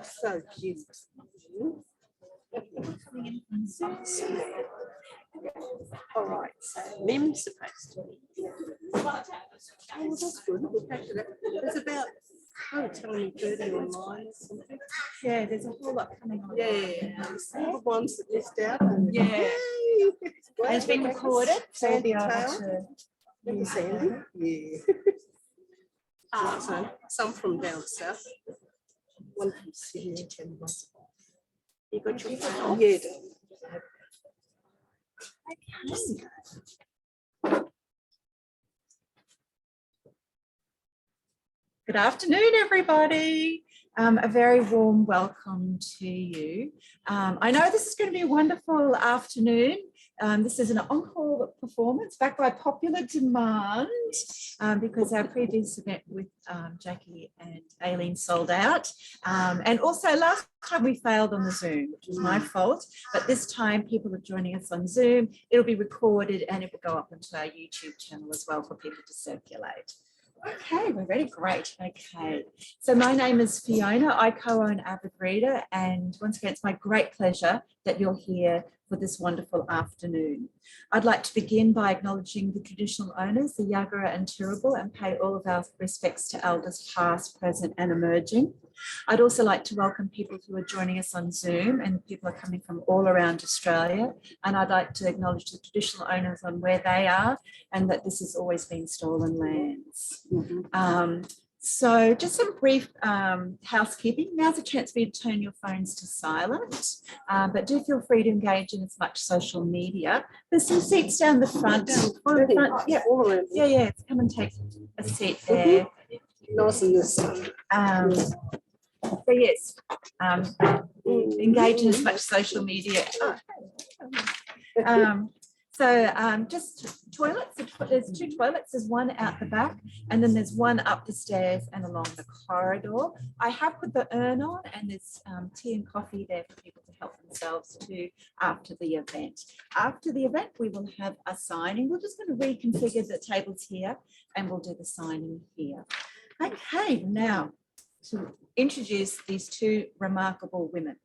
So cute. All right, so Mim's supposed to be. Oh, that's good. There's about, telling me 30 online or something. Yeah, there's a whole lot coming on. Yeah, all the ones that missed out. Yeah. Yay. And it's been recorded, so we'll be able to use Sandy. it. Yeah. So some from down south. One from Sydney. You got your phone? Yeah. Okay. Good afternoon, everybody. A very warm welcome to you. I know this is going to be a wonderful afternoon. This is an encore performance back by popular demand because our previous event with Jackie and Aileen sold out. And also last time we failed on the Zoom, which was my fault, but this time people are joining us on Zoom. It'll be recorded and it will go up onto our YouTube channel as well for people to circulate. Okay, we're ready. Great. Okay, so my name is Fiona. I co-own Avid Reader, and once again, it's my great pleasure that you're here for this wonderful afternoon. I'd like to begin by acknowledging the traditional owners, the Yagara and Turrbal, and pay all of our respects to elders past, present, and emerging. I'd also like to welcome people who are joining us on Zoom, and people are coming from all around Australia. And I'd like to acknowledge the traditional owners on where they are, and that this has always been stolen lands. So just some brief housekeeping. Now's a chance for you to turn your phones to silent, but do feel free to engage in as much social media. There's some seats down the front. Yeah, all around. Yeah, come and take a seat there. Nice in the sun. So yes, engage in as much social media. Just toilets. There's two toilets. There's one out the back, and then there's one up the stairs and along the corridor. I have put the urn on, and there's tea and coffee there for people to help themselves to after the event. After the event, we will have a signing. We're just going to reconfigure the tables here, and we'll do the signing here. Okay, now to introduce these two remarkable women.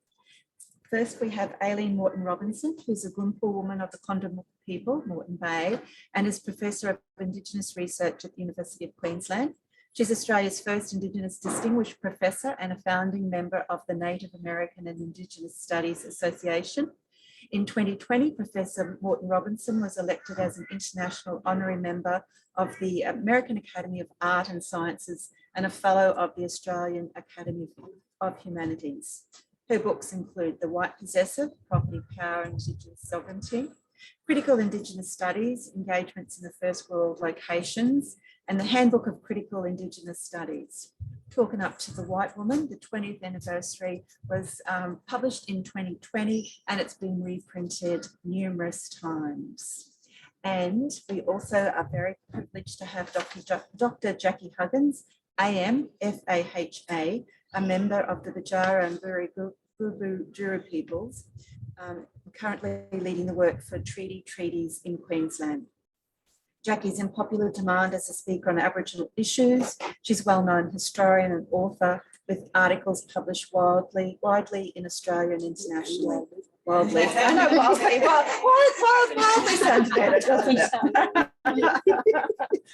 First, we have Aileen Moreton-Robinson, who's a Goenpul woman of the Condom people, Morton Bay, and is Professor of Indigenous Research at the University of Queensland. She's Australia's first Indigenous Distinguished Professor and a founding member of the Native American and Indigenous Studies Association. In 2020, Professor Moreton-Robinson was elected as an international honorary member of the American Academy of Art and Sciences and a fellow of the Australian Academy of Humanities. Her books include The White Possessive, Property, Power and Indigenous Sovereignty, Critical Indigenous Studies, Engagements in the First World Locations, and the Handbook of Critical Indigenous Studies. Talking Up to the White Woman, the 20th anniversary was published in 2020 and it's been reprinted numerous times. And we also are very privileged to have Dr. Jackie Huggins, AM, FAHA, a member of the Bajara and Buruburu peoples, currently leading the work for treaties in Queensland. Jackie's in popular demand as a speaker on Aboriginal issues. She's a well-known historian and author with articles published widely in Australia and internationally. Wildly. I know, wildly sounds better, doesn't it?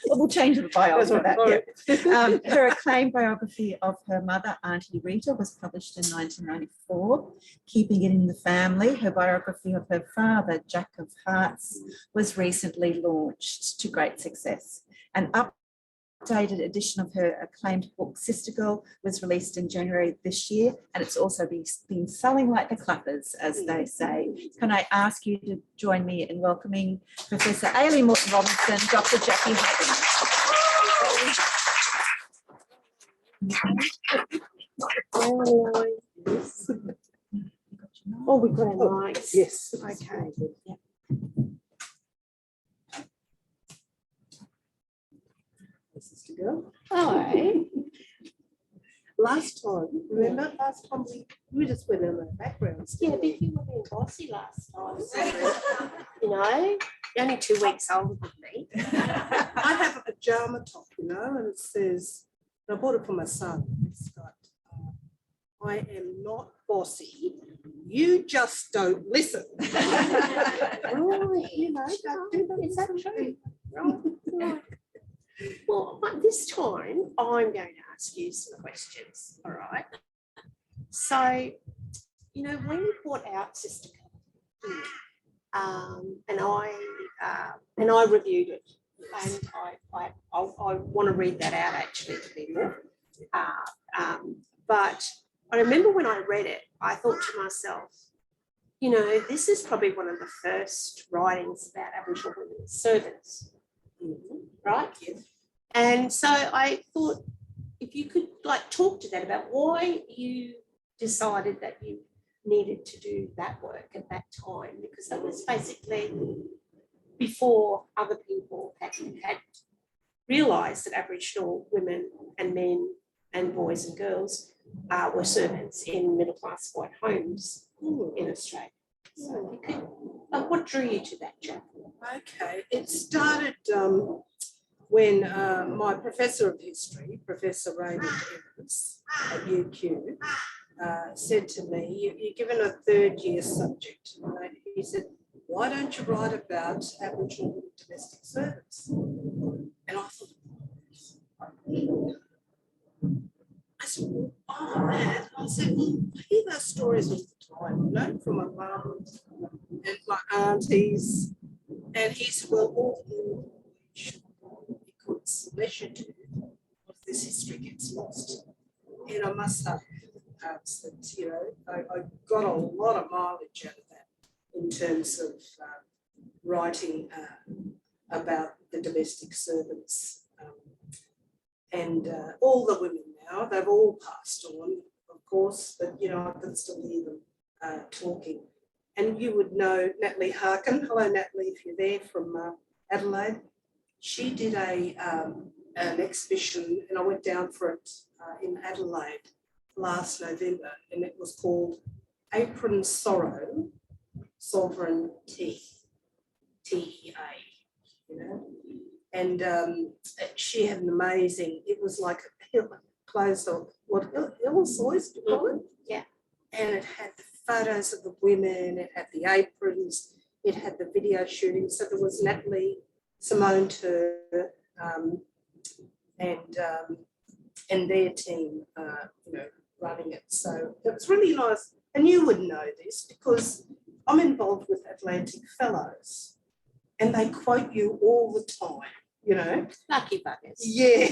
Well, we'll change the bio for that. Yeah. Her acclaimed biography of her mother, Auntie Rita, was published in 1994. Keeping It in the Family, her biography of her father, Jack of Hearts, was recently launched to great success. An updated edition of her acclaimed book, Sister Girl, was released in January this year, and it's also been selling like the clappers, as they say. Can I ask you to join me in welcoming Professor Aileen Moreton-Robinson, Dr. Jackie Huggins. Oh, we've got our mics. Yes. Okay. Yeah. Sister Girl. Hi. Last time, remember? Last time we just went in the backgrounds. Yeah, but you were being bossy last time. You know, you're only 2 weeks older than me. I have a pajama top, you know, and it says, and I bought it for my son. It's got I am not bossy. You just don't listen. Right. You know, don't do that. Is that true? Right. Well, but this time I'm going to ask you some questions. All right. So, you know, when you brought out Sister Cup, and I reviewed it, and I want to read that out actually to people. But I remember when I read it, I thought to myself, you know, this is probably one of the first writings about Aboriginal women as servants, right? And so I thought if you could like talk to that about why you decided that you needed to do that work at that time, because that was basically before other people had realised that Aboriginal women and men and boys and girls were servants in middle-class white homes in Australia. So you could, what drew you to that chapter? Okay, it started when my professor of history, Professor Aileen Moreton-Robinson at UQ, said to me, you're given a third year subject. He said, why don't you write about Aboriginal domestic servants? And I thought, I said, oh, man. I said, well, I hear those stories all the time, you know, from my mum and my aunties. And he said, well, all the more you should, because unless you do, this history gets lost. And I must say, that, you know, I got a lot of mileage out of that in terms of writing about the domestic servants. And all the women now, they've all passed on, of course, but, you know, I can still hear them talking. And you would know Natalie Harkin. Hello, Natalie, if you're there, from Adelaide. She did an exhibition, and I went down for it in Adelaide last November, and it was called Apron Sorrow, Sovereign Tea, T-E-A, you know. And she had an amazing, it was like a closed on, what, Illusois, do you call it? Yeah. And it had the photos of the women, it had the aprons, it had the video shooting. So there was Natalie, Simone Tur, and their team, you know, running it. So it was really nice. And you would know this because I'm involved with Atlantic Fellows and they quote you all the time, you know. Lucky buggers. Yeah.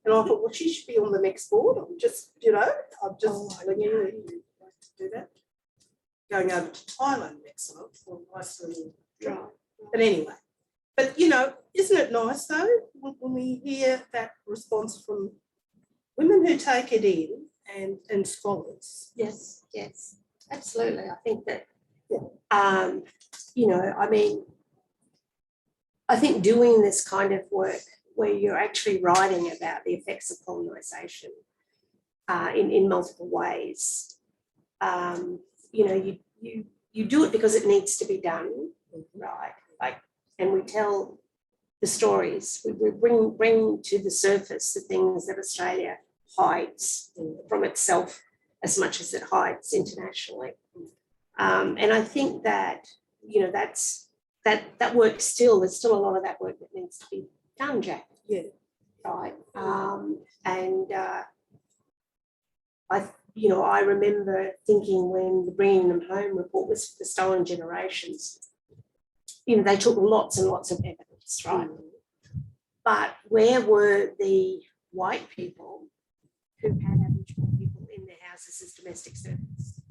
And I thought, well, she should be on the next board. I'm just, you know, telling you like to do that. Going over to Thailand next month for a nice little drive. But anyway, but you know, isn't it nice though when we hear that response from women who take it in and scholars? Yes, yes, absolutely. I think that, you know, I mean, I think doing this kind of work where you're actually writing about the effects of colonisation in multiple ways, you know, you do it because it needs to be done, right? Like, and we tell the stories. We bring to the surface the things that Australia hides from itself as much as it hides internationally. And I think that, you know, that work still, there's still a lot of that work that needs to be done, Jack. Yeah. Right. I remember thinking when the Bringing Them Home report was for the stolen generations, you know, they took lots and lots of evidence, right? But where were the white people who had Aboriginal people in their houses as domestic servants?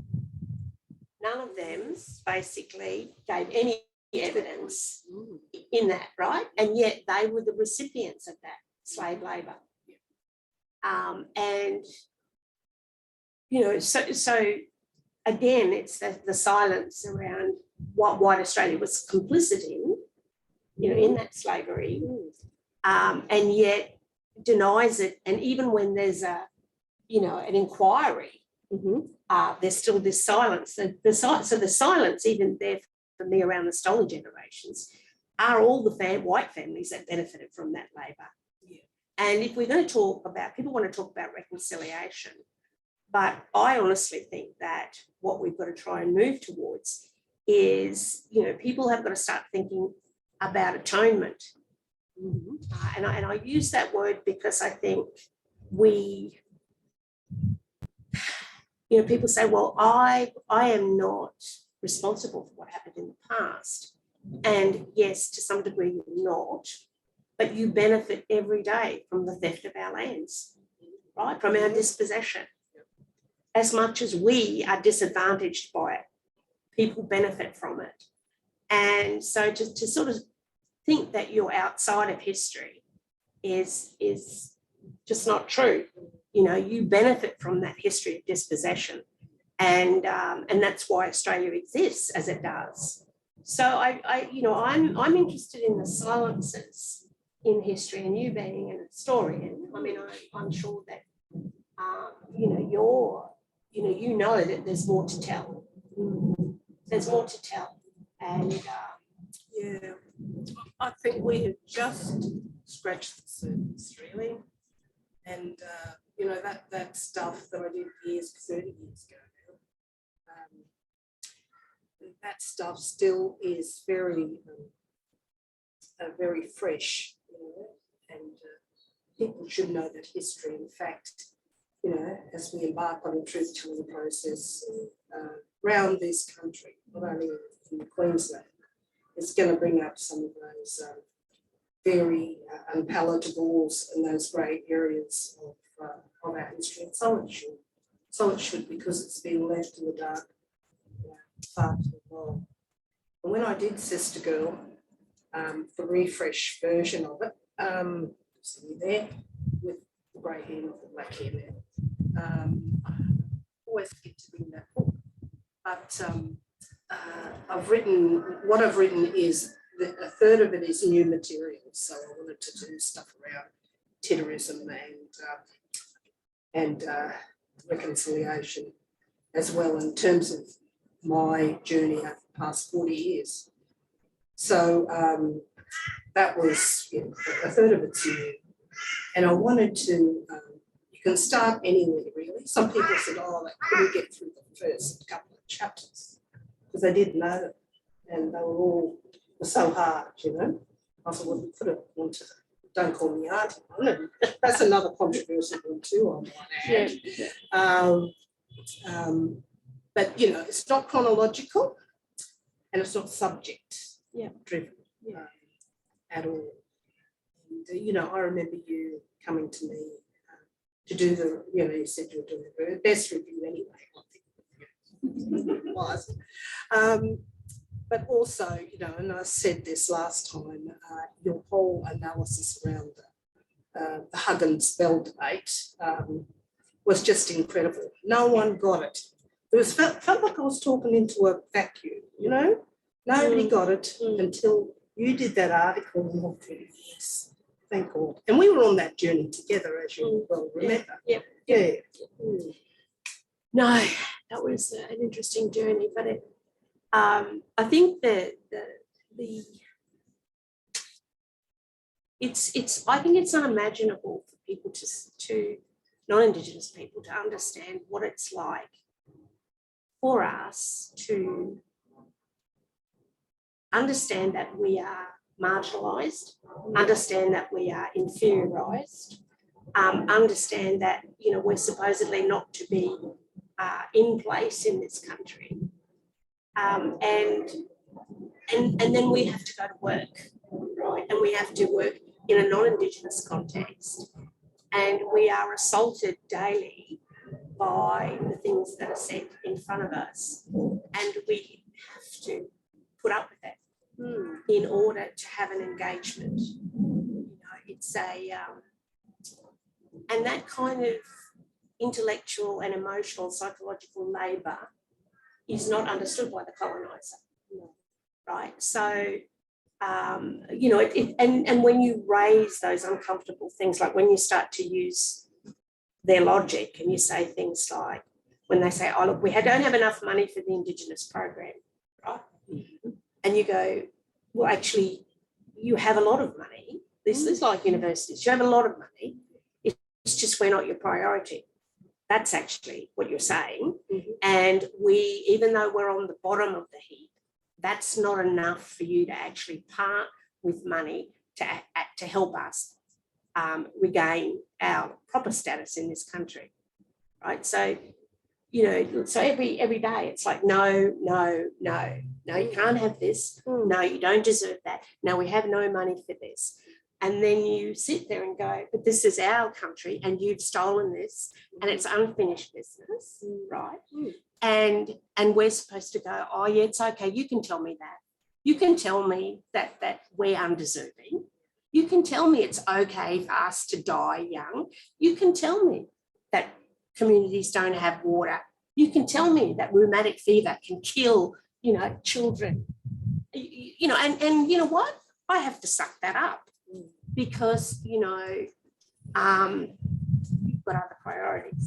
None of them basically gave any evidence in that, right? And yet they were the recipients of that slave labour. And, you know, so again, it's the silence around what white Australia was complicit in, you know, in that slavery, and yet denies it. And even when there's an inquiry, there's still this silence. So the silence, even there for me around the stolen generations, are all the white families that benefited from that labour. Yeah. And if we're going to talk about, people want to talk about reconciliation, But I honestly think that what we've got to try and move towards is, people have got to start thinking about atonement. And I use that word because I think people say, well, I am not responsible for what happened in the past. And yes, to some degree you're not, but you benefit every day from the theft of our lands, right? From our dispossession. As much as we are disadvantaged by it, people benefit from it. And so to sort of think that you're outside of history is just not true. You benefit from that history of dispossession, and that's why Australia exists as it does. So I'm interested in the silences in history, and you being an historian, I mean, I'm sure that you know that there's more to tell. There's more to tell, and yeah, I think we have just scratched the surface, really. And that stuff that I did 30 years ago now, that stuff still is very very fresh, and people should know that history, in fact, as we embark on a truth-telling process around this country, not only in Queensland, it's going to bring up some of those very unpalatables and those grey areas of our history. And so it should, because it's been left in the dark far too long. And when I did Sister Girl, the refresh version of it, see there with the grey hair, not the black hair now. I always get to bring that book, but what I've written is a third of it is new material. So I wanted to do stuff around terrorism and reconciliation as well, in terms of my journey over the past 40 years. So that was a third of it's new. And I wanted to, you can start anywhere really. Some people said, oh, they couldn't get through the first couple of chapters because they didn't know them, and they were so hard, I thought, well, you could have gone to Don't Call Me Auntie one. That's another controversial one too, I might add. But it's not chronological and it's not subject driven at all. And I remember you coming to me to do the, you said you were doing the best review anyway. I think it was. But also, and I said this last time, your whole analysis around the Huggins Bell debate was just incredible. No one got it. It felt like I was talking into a vacuum, Nobody got it until you did that article, and I thought, yes, thank God. And we were on that journey together, as you well remember. Yeah. No, that was an interesting journey, but I think that I think it's unimaginable for people to non-Indigenous people to understand what it's like for us to understand that we are marginalised, understand that we are inferiorised, understand that we're supposedly not to be in place in this country, and then we have to go to work, right? And we have to work in a non-Indigenous context, and we are assaulted daily by the things that are said in front of us, and we have to put up with that in order to have an engagement. It's and that kind of intellectual and emotional psychological labour is not understood by the coloniser, right? So, and when you raise those uncomfortable things, like when you start to use their logic and you say things like, when they say, oh, look, we don't have enough money for the Indigenous program, right? And you go, well, actually, you have a lot of money. This is like universities. You have a lot of money. It's just we're not your priority. That's actually what you're saying. Mhm. And even though we're on the bottom of the heap, that's not enough for you to actually part with money to help us regain our proper status in this country, right? So, so every day it's like, no, you can't have this. No, you don't deserve that. No, we have no money for this. And then you sit there and go, but this is our country and you've stolen this and it's unfinished business, right? And we're supposed to go, oh yeah, it's okay. You can tell me that. You can tell me that we're undeserving. You can tell me it's okay for us to die young. You can tell me that communities don't have water. You can tell me that rheumatic fever can kill, children. And you know what? I have to suck that up because, you've got other priorities.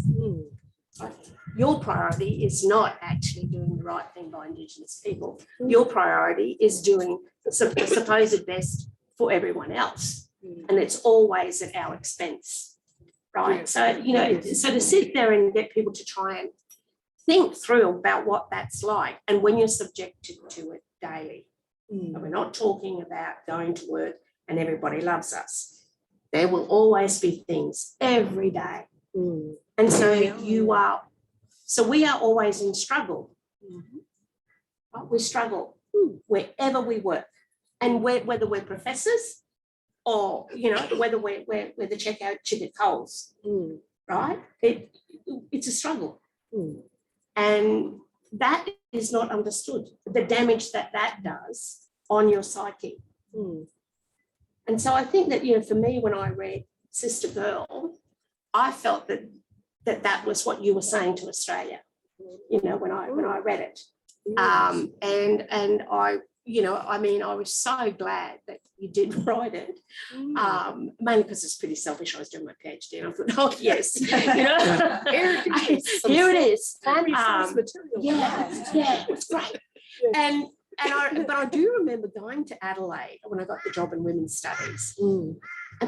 Your priority is not actually doing the right thing by Indigenous people. Your priority is doing the supposed best for everyone else. And it's always at our expense, right? So, so to sit there and get people to try and think through about what that's like, and when you're subjected to it daily, and we're not talking about going to work and everybody loves us. There will always be things every day. And so we are always in struggle. Right? We struggle wherever we work. And whether we're professors or, whether we're the checkout chick at Coles, right? It's a struggle. And that is not understood, the damage that does on your psyche. And so I think that, for me, when I read Sister Girl, I felt that was what you were saying to Australia, when I read it. And I, I was so glad that you did write it, mainly because it's pretty selfish. I was doing my PhD and I thought, oh, yes, here it is. Primary source material. Yeah, it's great. But I do remember going to Adelaide when I got the job in women's studies, and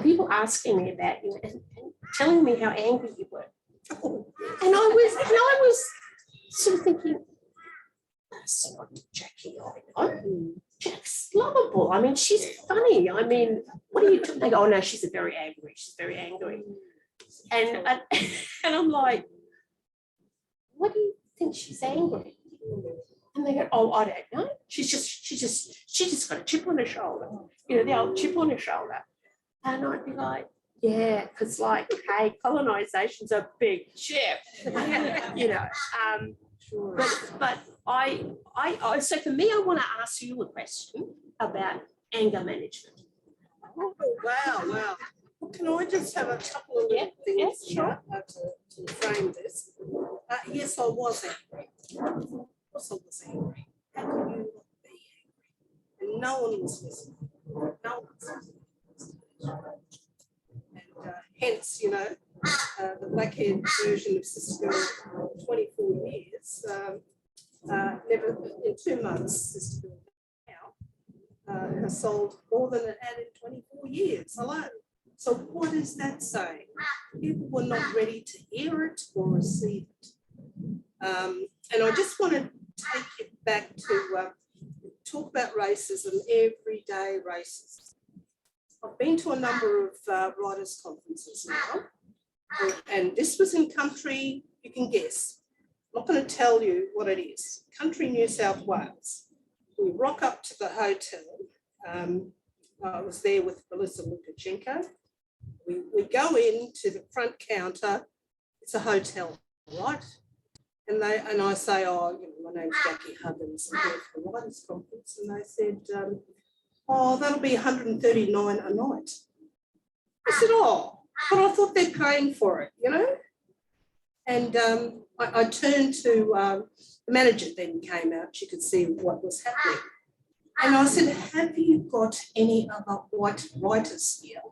people asking me about you and telling me how angry you were. And I was sort of thinking, that's not Jackie I know. Jack's lovable. I mean, she's funny. I mean, what are you talking? They go, oh no, she's very angry. She's very angry. And I'm like, what do you think she's angry? And they go, oh, I don't know. She just got a chip on her shoulder. The old chip on her shoulder. And I'd be like, yeah, because hey, colonization's a big chip. But so for me, I want to ask you a question about anger management. Oh, wow. Well, can I just have a couple of little things to frame this? Yes, I was angry. Of course I was angry. How can you not be angry? And no one was listening. No one was listening. And hence, the black-haired version of Sister Girl, 24 years, never in 2 months, Sister Girl now has sold more than it had in 24 years alone. So what is that saying? People were not ready to hear it or receive it. And I just want to take it back to talk about racism, everyday racism. I've been to a number of writers' conferences now, and this was in country, you can guess. I'm not going to tell you what it is. Country New South Wales. We rock up to the hotel. I was there with Melissa Lukashenko. We go in to the front counter. It's a hotel, right? And I say, oh, my name's Jackie Huggins. I'm here for the writers' conference. And they said, oh, that'll be $139 a night. I said, oh, but I thought they're paying for it, And I turned to the manager, then came out. She could see what was happening. And I said, have you got any other white writers here?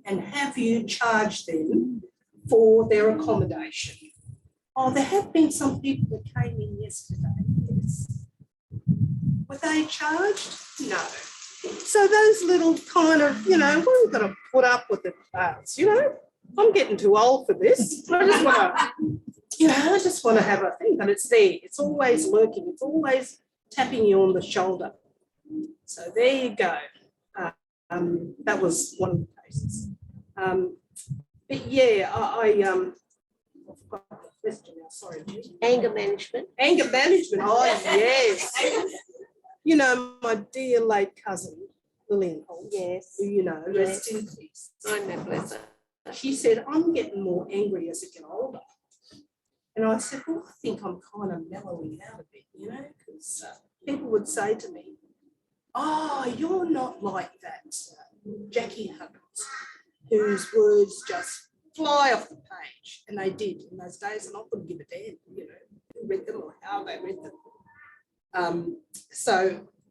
And have you charged them for their accommodation? Oh, there have been some people that came in yesterday. Yes. Were they charged? No. So those little kind of, we've got to put up with the parts, I'm getting too old for this. I just want to I just want to have a thing, but it's there. It's always lurking. It's always tapping you on the shoulder. So there you go. That was one of the cases. But yeah, I forgot the question now. Sorry. Anger management. Anger management. Oh yes. My dear late cousin Lillian Holt. Yes. Who rest in peace. I know, bless her. She said, I'm getting more angry as I get older. And I said, well, I think I'm kind of mellowing out a bit, because people would say to me, oh, you're not like that Jackie Huggins, whose words just fly off the page. And they did in those days, and I couldn't give a damn, who read them or how they read them. And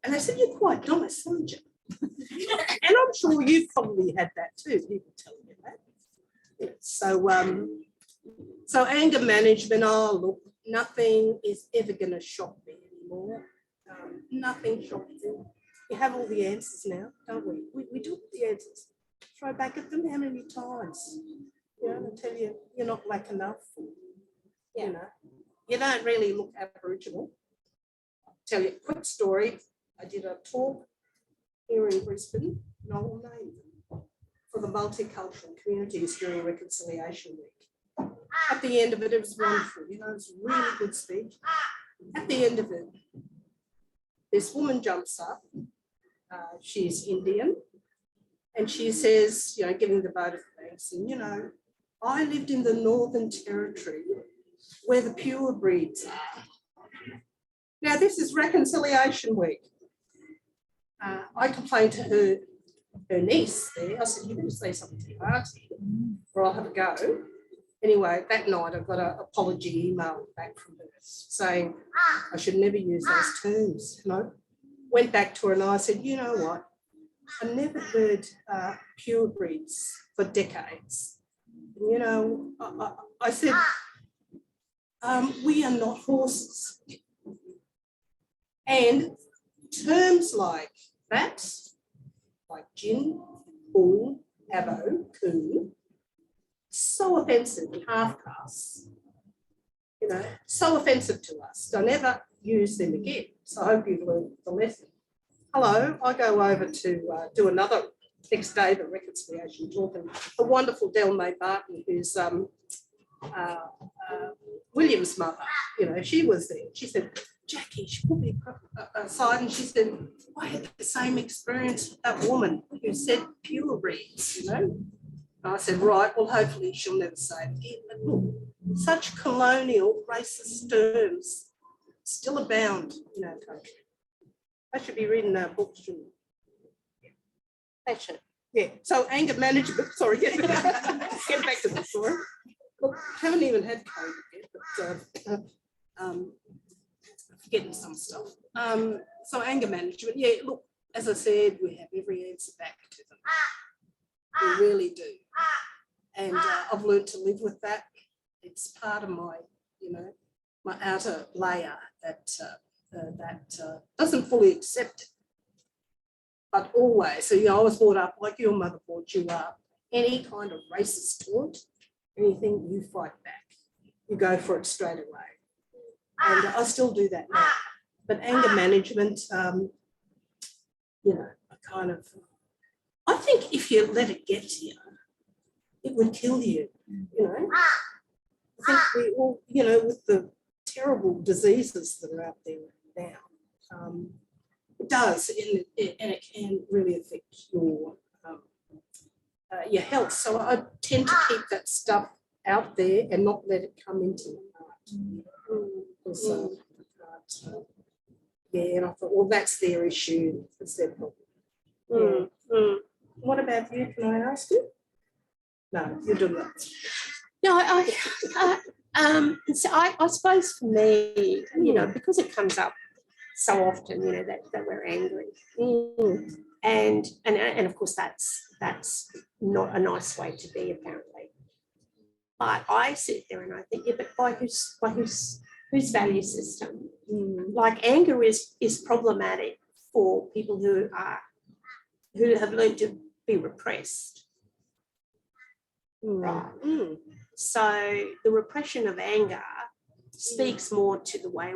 they said, you're quite nice, aren't you? And I'm sure you probably had that too, people telling you that. So anger management, look, nothing is ever going to shock me anymore. Nothing shocks me. We have all the answers now, don't we? We do have the answers. Throw back at them how many times? They tell you you're not black enough. You don't really look Aboriginal. I'll tell you a quick story. I did a talk here in Brisbane, and I will name them, for the multicultural communities during Reconciliation Week. At the end of it, it was wonderful. It was a really good speech. At the end of it, this woman jumps up. She's Indian, and she says, giving the vote of thanks, and I lived in the Northern Territory where the pure breeds are. Now, this is Reconciliation Week. I complained to her niece there. I said, you better say something to your auntie or I'll have a go. Anyway, that night I got an apology email back from her saying I should never use those terms. And I went back to her and I said, you know what? I never heard pure breeds for decades. I said, we are not horses. And terms like that, like gin, bull, abo, coon, so offensive, half-castes, so offensive to us. Don't ever use them again. So I hope you've learned the lesson. Hello, I go over to do another next day, the reconciliation talk, and the wonderful Delmay Barton, who's William's mother, she was there. She said, Jackie, she put me aside and she said, I had the same experience with that woman who said pure breeds, And I said, right, well, hopefully she'll never say it again. But look, such colonial racist terms still abound in our country. I should be reading our books, shouldn't I? They should. Yeah, so anger management, sorry, get back to the story. Look, I haven't even had COVID yet, but forgetting some stuff. So anger management, yeah, look, as I said, we have every answer back to them. We really do. And I've learned to live with that. It's part of my, my outer layer that doesn't fully accept it. But always, so I was brought up like your mother brought you up. Any kind of racist taunt, anything, you fight back. You go for it straight away. And I still do that now. But anger management, I think if you let it get to you, it would kill you, I think we all, with the terrible diseases that are out there now, it does, and it can really affect your health. So I tend to keep that stuff out there and not let it come into my heart. And I thought, well, that's their issue, it's their problem. What about you? Can I ask you? No, you do that. No, so I suppose for me, because it comes up so often, that we're angry, and of course that's not a nice way to be, apparently. But I sit there and I think, yeah, but by whose value system? Like anger is problematic for people who have learned to be repressed. Right. So the repression of anger speaks more to the way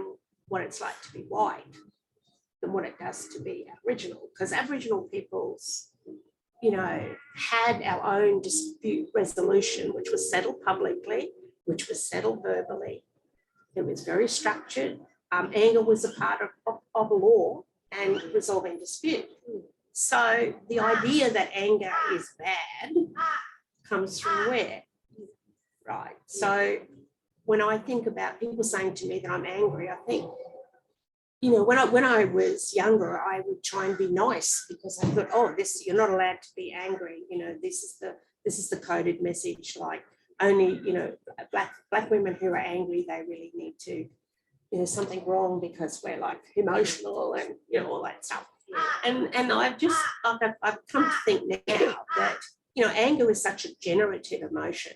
what it's like to be white than what it does to be Aboriginal, because Aboriginal peoples, you know, had our own dispute resolution, which was settled publicly, which was settled verbally. It was very structured. Anger was a part of law and resolving dispute. So the idea that anger is bad comes from where? Right. So when I think about people saying to me that I'm angry, I think, you know, when I was younger, I would try and be nice because I thought, oh, you're not allowed to be angry. You know, this is the coded message. Like only, you know, black women who are angry, they really need to, you know, something wrong because we're like emotional and, you know, all that stuff. And I've just like I've come to think now that, you know, anger is such a generative emotion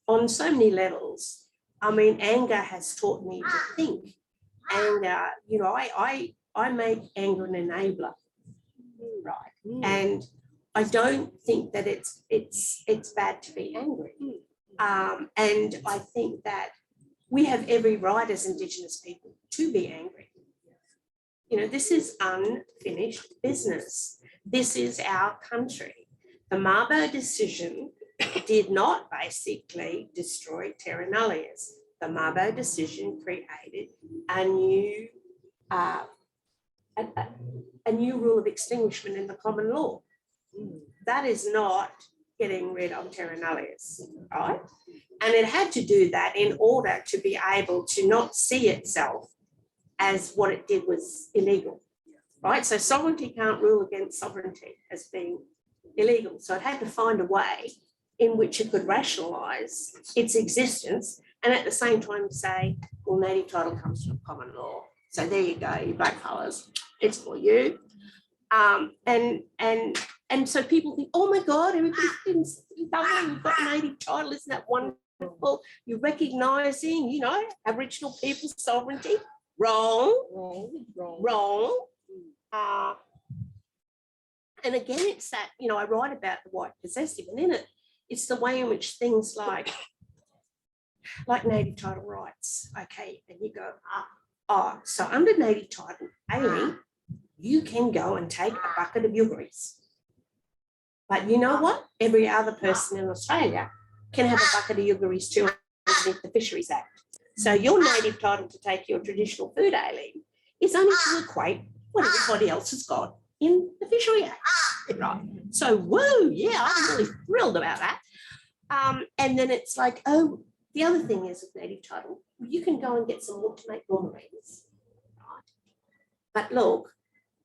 on so many levels. I mean, anger has taught me to think. Anger, you know, I make anger an enabler, right? And I don't think that it's bad to be angry. And I think that we have every right as Indigenous people to be angry. You know, this is unfinished business. This is our country. The Mabo decision did not basically destroy terra nullius. The Mabo decision created a new rule of extinguishment in the common law. That is not getting rid of terra nullius, right? And it had to do that in order to be able to not see itself as what it did was illegal, right? So sovereignty can't rule against sovereignty as being illegal. So it had to find a way in which it could rationalise its existence and at the same time say, well, native title comes from common law. So there you go, you black fellas, it's for you. And so people think, oh my God, everybody's lovely, you've got native title, isn't that wonderful? You're recognising, you know, Aboriginal people's sovereignty. Wrong. And again, it's that, you know, I write about the white possessive, and in it, it's the way in which things like native title rights, okay, and you go, so under native title, Aileen, you can go and take a bucket of yuggeries. But you know what? Every other person in Australia can have a bucket of yuggeries too underneath the Fisheries Act. So your native title to take your traditional food, Aileen, is only to equate what everybody else has got in the Fishery Act. Right. So, whoa, yeah, I'm really thrilled about that. And then it's like, oh, the other thing is with native title, you can go and get some wood to make boomerangs. Right. But look,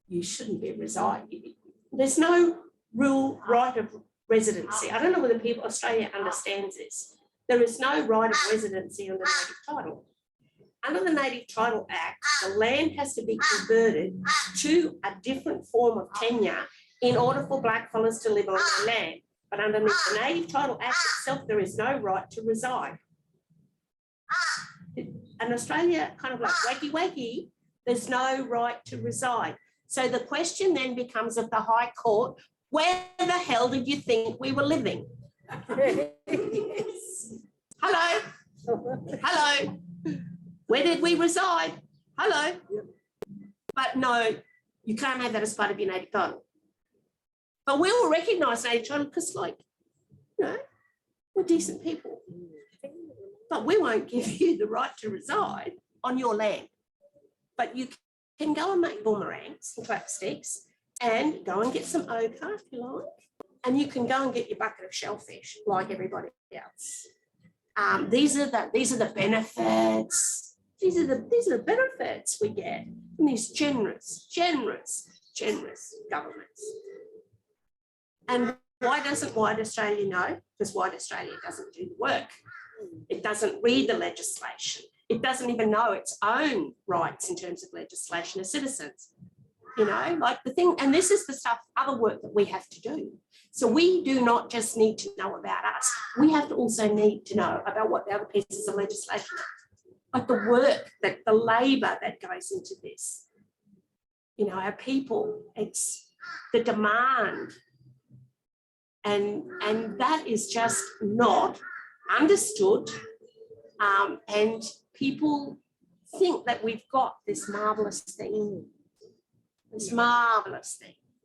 you shouldn't be residing. There's no real right of residency. I don't know whether Australia understands this. There is no right of residency under native title. Under the Native Title Act, the land has to be converted to a different form of tenure in order for blackfellas to live on their land. But underneath the Native Title Act itself, there is no right to reside. And Australia, kind of like wakey, there's no right to reside. So the question then becomes of the High Court, where the hell did you think we were living? Hello? Hello? Where did we reside? Hello? But no, you can't have that as part of your native title. But we will recognise native title because, like, you know, we're decent people. But we won't give you the right to reside on your land. But you can go and make boomerangs and clap sticks and go and get some ochre if you like. And you can go and get your bucket of shellfish like everybody else. These are the benefits. These are the benefits we get from these generous governments. And why doesn't White Australia know? Because White Australia doesn't do the work. It doesn't read the legislation. It doesn't even know its own rights in terms of legislation as citizens. You know, like the thing, and this is the stuff, other work that we have to do. So we do not just need to know about us. We have to also need to know about what the other pieces of legislation are. Like the work, that the labour that goes into this. You know, our people, it's the demand. And that is just not understood, and people think that we've got this marvelous thing,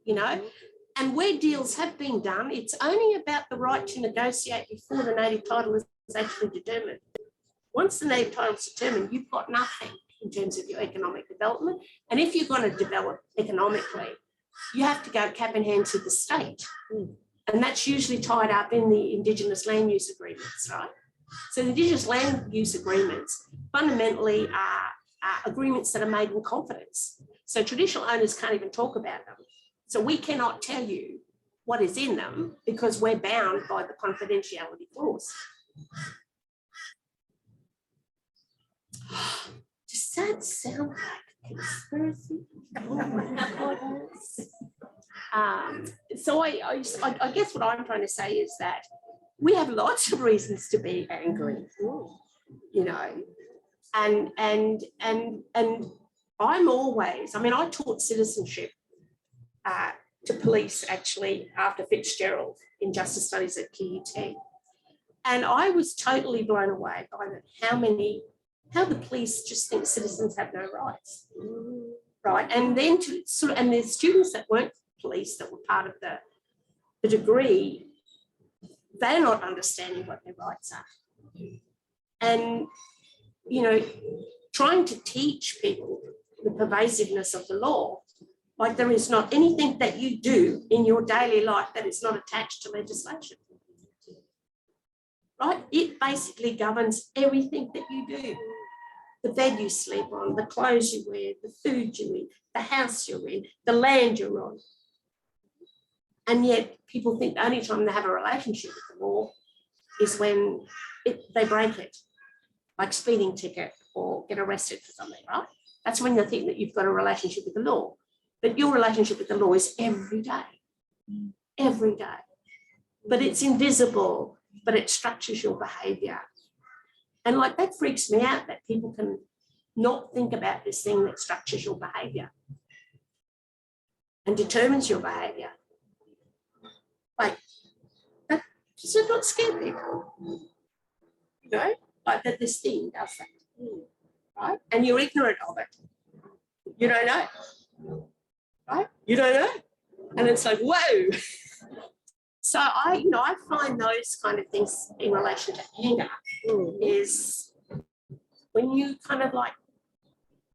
you know. And where deals have been done, it's only about the right to negotiate before the native title is actually determined. Once the native title is determined, you've got nothing in terms of your economic development. And if you're going to develop economically, you have to go cap in hand to the state. And that's usually tied up in the Indigenous land use agreements, right? So the Indigenous land use agreements fundamentally are agreements that are made in confidence. So traditional owners can't even talk about them. So we cannot tell you what is in them because we're bound by the confidentiality clause. Does that sound like a conspiracy? So I guess what I'm trying to say is that we have lots of reasons to be angry, you know, and I'm always, I mean, I taught citizenship to police actually after Fitzgerald in Justice Studies at QUT. And I was totally blown away by how the police just think citizens have no rights, right? And then and there's students that weren't police that were part of the degree, they're not understanding what their rights are. And, you know, trying to teach people the pervasiveness of the law, like there is not anything that you do in your daily life that is not attached to legislation, right? It basically governs everything that you do. The bed you sleep on, the clothes you wear, the food you eat, the house you're in, the land you're on. And yet people think the only time they have a relationship with the law is when they break it, like speeding ticket or get arrested for something, right? That's when you think that you've got a relationship with the law. But your relationship with the law is every day. But it's invisible, but it structures your behaviour. And like that freaks me out that people can not think about this thing that structures your behaviour and determines your behaviour. Like, that should not scare people, you know, like that this thing does that, right? And you're ignorant of it. You don't know, right? You don't know. And it's like, whoa. So I find those kind of things in relation to anger is when you kind of like,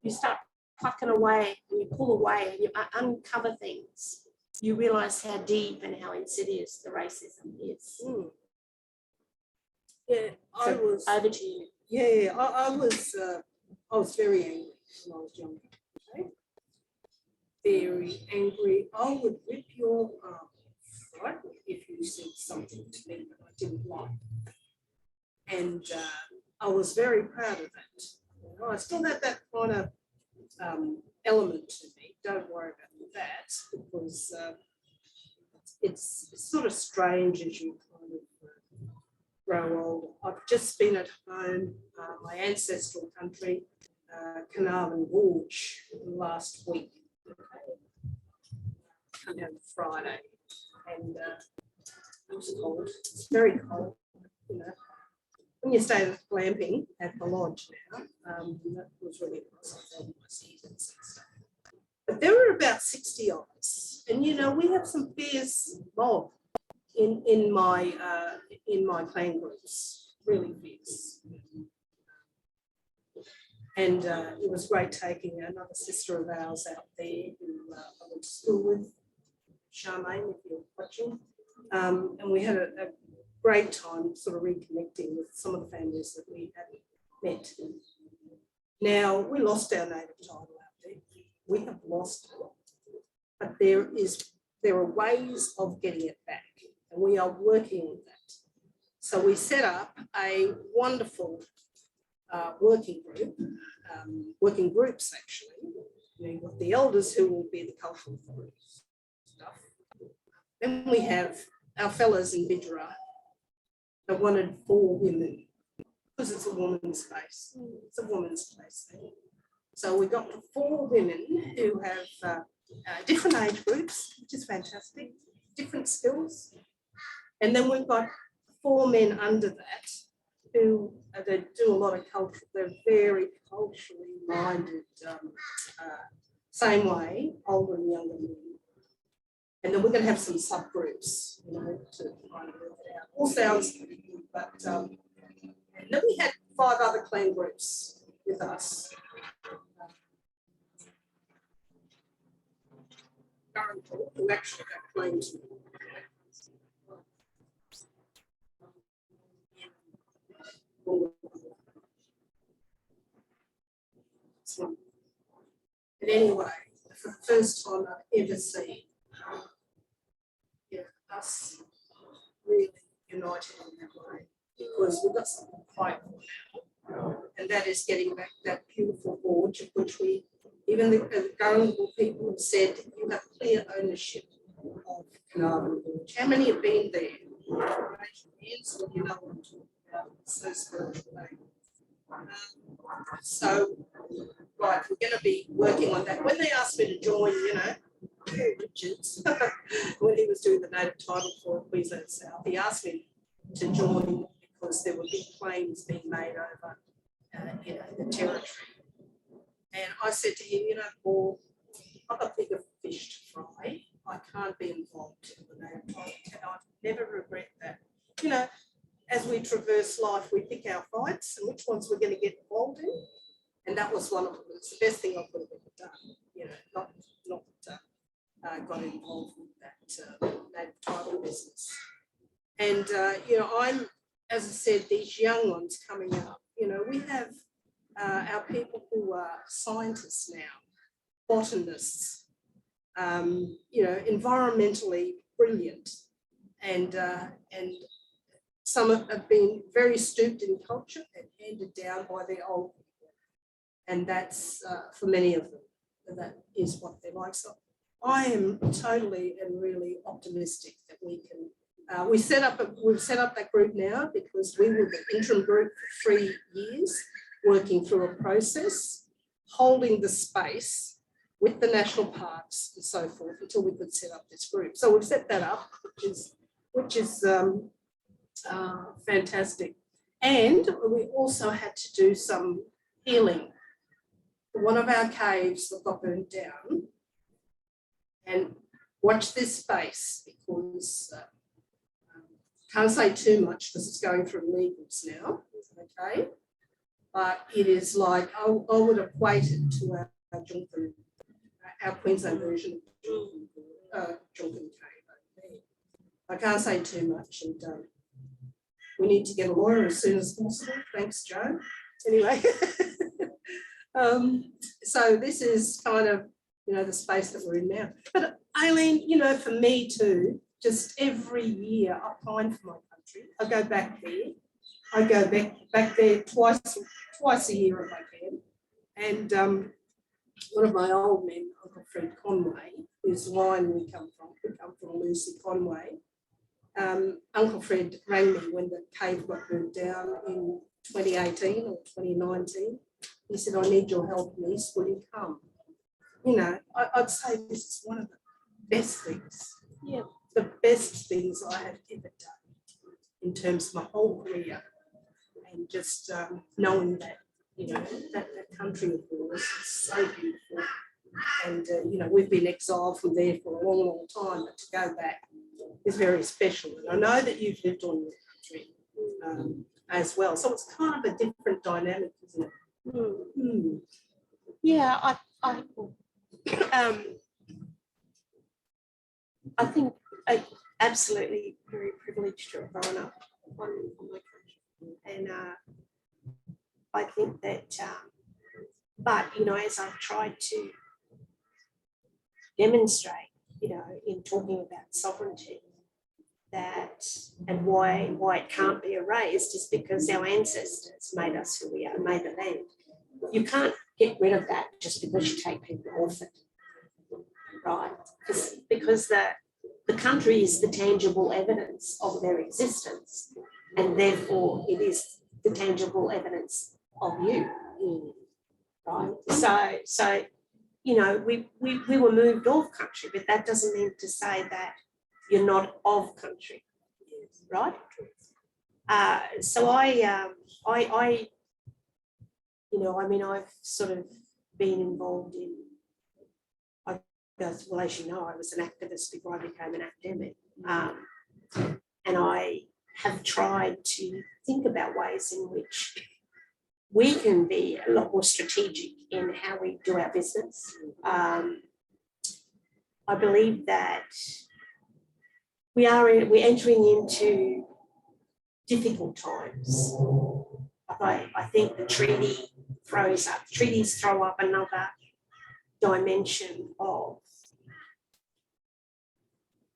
you start plucking away and you pull away and you uncover things, you realise how deep and how insidious the racism is. Yeah, I was over to you. Yeah, I was very angry when I was younger. Okay? Very angry. I would rip your arm, right? If you said something to me that I didn't like. And I was very proud of that. You know, I still had that kind of element to me. Don't worry about that because it's sort of strange as you kind of grow old. I've just been at home, my ancestral country, Carnarvon Gorge, last week. Come down Friday, and it was cold. It's very cold, you know. When you stay glamping at the lodge now, that was really nice. I felt my seasons and stuff. But there were about 60 of us, and you know we have some fierce mob in my clan groups, really fierce. And it was great taking another sister of ours out there who I went to school with, Charmaine, if you're watching. And we had a great time sort of reconnecting with some of the families that we had met. Now, we lost our native title out there. We have lost it, but there are ways of getting it back, and we are working on that. So we set up a wonderful working groups actually. You've got the elders who will be the cultural authority stuff. Then we have our fellows in Bidra that wanted 4 women because it's a woman's space. It's a woman's place there. So we got 4 women who have different age groups, which is fantastic, different skills. And then we've got 4 men under that who they do a lot of culture. They're very culturally minded, same way, older and younger men. And then we're going to have some subgroups, you know, to kind of work it out. All sounds pretty good, but and then we had 5 other clan groups with us. Goenpul, who actually got claims. But anyway, for the first time I've ever seen us really united in that way, because we've got something to fight for now, and that is getting back that beautiful gorge of which we, even the Goenpul people have said, you have clear ownership of Carnarvon Gorge. How many have been there? Hands, well, you know what I'm talking about. It's so spiritual. So, right, we're going to be working on that. When they asked me to join, you know, Richards, when he was doing the native title for Queensland South, he asked me to join because there were big claims being made over, you know, the territory. And I said to him, you know, Paul, I've got bigger fish to fry. I can't be involved in the native title, and I never regret that. You know, as we traverse life, we pick our fights and which ones we're going to get involved in. And that was one of them. It's the best thing I could have ever done. You know, not got involved with that native title business. And, you know, as I said, these young ones coming up, you know, we have our people who are scientists now, botanists, you know, environmentally brilliant, and some have been very stooped in culture and handed down by their old people. And that's, for many of them, that is what they like. So I am totally and really optimistic that we can, we've set up that group now because we were the interim group for 3 years, working through a process, holding the space with the national parks and so forth until we could set up this group. So we've set that up, which is fantastic. And we also had to do some healing. One of our caves that got burnt down, and watch this space because can't say too much because it's going through legals now, okay? But it is like, I would equate it to our Junkin, our Queensland version of Junkin cave. I can't say too much, and we need to get a lawyer as soon as possible. Thanks, Joe. Anyway, so this is kind of, you know, the space that we're in now. But Aileen, you know, for me too, just every year I pine for my country. I go back there. I go back there twice a year if I can. And one of my old men, Uncle Fred Conway, whose line we come from Lucy Conway. Uncle Fred rang me when the cave got burnt down in 2018 or 2019. He said, I need your help, niece, will you come? You know, I'd say this is one of the best things, the best things I have ever done in terms of my whole career. And just knowing that, you know, that country of yours is so beautiful. And, you know, we've been exiled from there for a long, long time, but to go back is very special. And I know that you've lived on your country as well. So it's kind of a different dynamic, isn't it? Mm. Yeah, I think I absolutely very privileged to have grown up on my country. And I think that, but, you know, as I've tried to demonstrate, you know, in talking about sovereignty, that and why it can't be erased is because our ancestors made us who we are, made the land. You can't get rid of that just because you take people off it, right? Because the country is the tangible evidence of their existence, and therefore it is the tangible evidence of you, right? So you know, we were moved off country, but that doesn't mean to say that you're not of country, right? So I, you know, I mean, I've sort of been involved in, well, as you know, I was an activist before I became an academic. And I have tried to think about ways in which we can be a lot more strategic in how we do our business. I believe that we're entering into difficult times. I think the treaties throw up another dimension of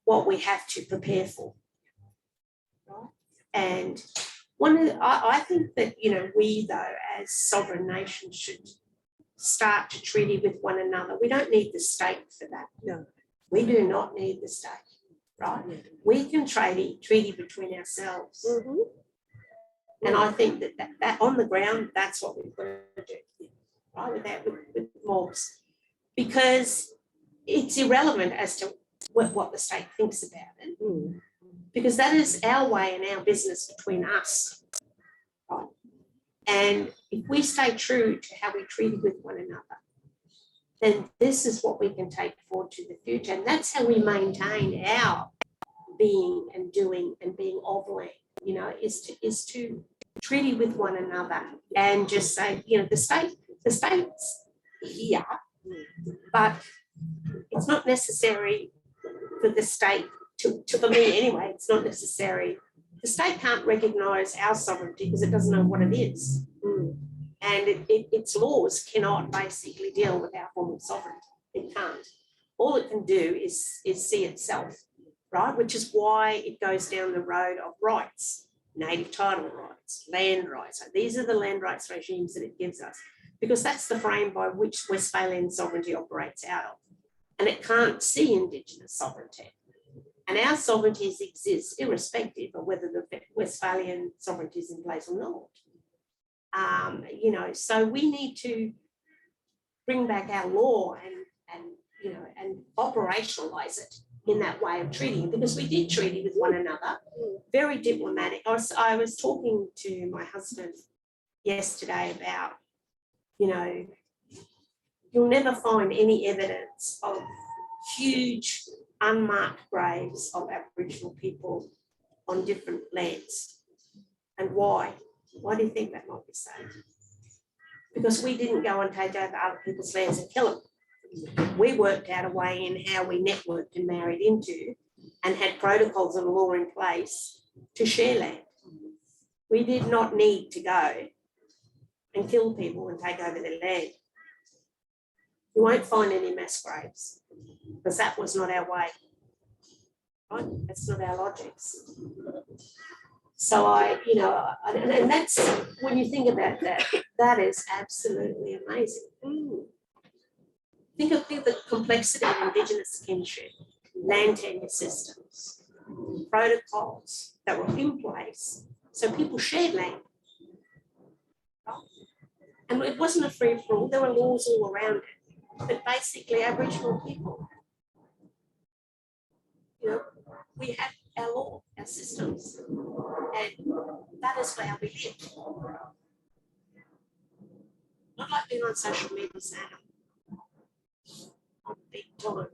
what we have to prepare for. Right? And I think that, you know, we though as sovereign nations should start to treaty with one another. We don't need the state for that. No. We do not need the state, right? We can treaty between ourselves. Mm-hmm. And I think that on the ground, that's what we've got to do, right? With mobs, because it's irrelevant as to what the state thinks about it, because that is our way and our business between us, right? And if we stay true to how we treated with one another, then this is what we can take forward to the future, and that's how we maintain our being and doing and being of land. You know, is to treaty with one another and just say, you know, the state's here, but it's not necessary for the state to for me anyway, it's not necessary. The state can't recognise our sovereignty because it doesn't know what it is. And its laws cannot basically deal with our form of sovereignty. It can't. All it can do is see itself, right? Which is why it goes down the road of rights, native title rights, land rights. So these are the land rights regimes that it gives us, because that's the frame by which Westphalian sovereignty operates out of. And it can't see Indigenous sovereignty. And our sovereignties exist irrespective of whether the Westphalian sovereignty is in place or not. You know, so we need to bring back our law and you know, and operationalize it in that way of treating, because we did treaty with one another, very diplomatic. I was talking to my husband yesterday about, you know, you'll never find any evidence of huge unmarked graves of Aboriginal people on different lands. And why? Why do you think that might be so? Because we didn't go and take over other people's lands and kill them. We worked out a way in how we networked and married into and had protocols and law in place to share land. We did not need to go and kill people and take over their land. You won't find any mass graves because that was not our way. Right? That's not our logics. So you know, and that's, when you think about that, that is absolutely amazing. Think of the complexity of Indigenous kinship, land tenure systems, protocols that were in place so people shared land. Right? And it wasn't a free-for-all, there were laws all around it. But basically, Aboriginal people, you know, we had our law, our systems, and that is where we live. Not like being on social media saying, I'm a big time,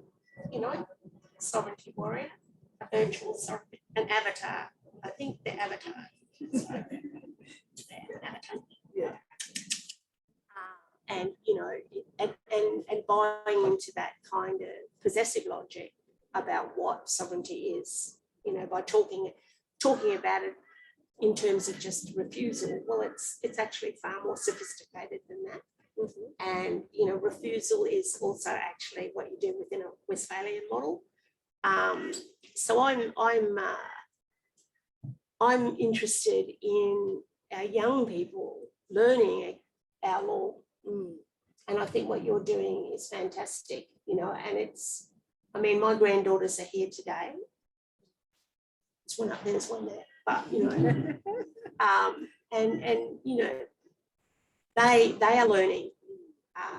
you know, sovereignty warrior, a virtual sovereignty, an avatar. I think the avatar. So, avatar. Yeah. And you know, and buying into that kind of possessive logic about what sovereignty is, you know, by talking about it in terms of just refusal. Well, it's actually far more sophisticated than that. And you know, refusal is also actually what you do within a Westphalian model. So I'm interested in our young people learning our law. And I think what you're doing is fantastic, you know, and it's, I mean, my granddaughters are here today. There's one up there, there's one there, but, you know, and you know, they are learning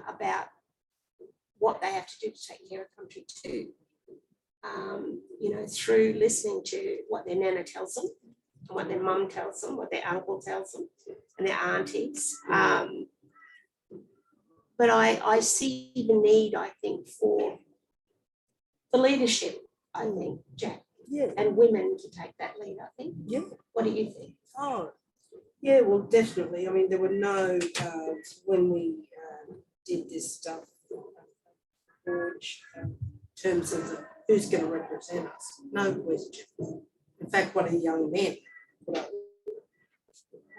about what they have to do to take care of country too, you know, through listening to what their nana tells them what their mum tells them, what their uncle tells them, and their aunties. But I see the need, I think, for leadership, I think, Jack, Yeah. and women to take that lead, I think. Yeah. What do you think? Oh, yeah, well, definitely. I mean, there were no, when we did this stuff, in terms of who's going to represent us, no question. In fact, one of the young men put up,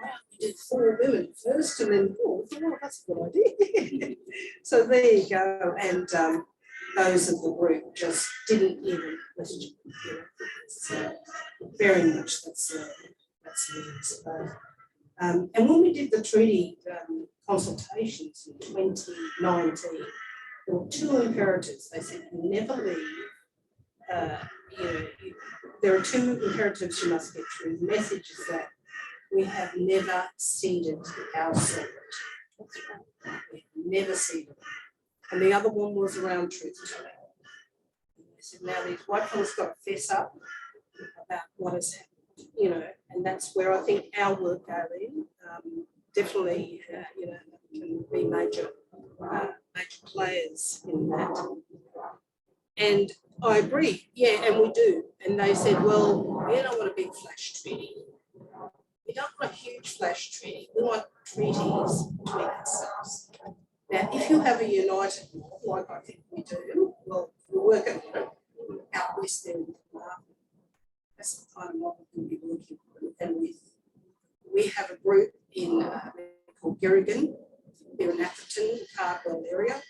wow, we did 4 women first, and then 4. Well, that's a good idea. So there you go. And those of the group just didn't even question. You know, it's, very much that's me, I suppose. And when we did the treaty consultations in 2019, there were 2 imperatives. They said, you never leave. There are 2 imperatives you must get through. The message is that we have never ceded our sovereignty. We have never ceded. And the other one was around truth telling. They said, now these white fellas got to fess up about what has happened, and that's where I think our work, Aileen, definitely, can be major players in that. And I agree, yeah, and we do. And they said, well, we don't want a big flash treaty. We don't want a huge flash treaty. We want treaties between ourselves. Now, if you have a united North, like I think we do, well, we're working on it out west there. That's the kind of model we'll be working on. And we have a group in called Gerrigan, here in Atherton, Cardwell area.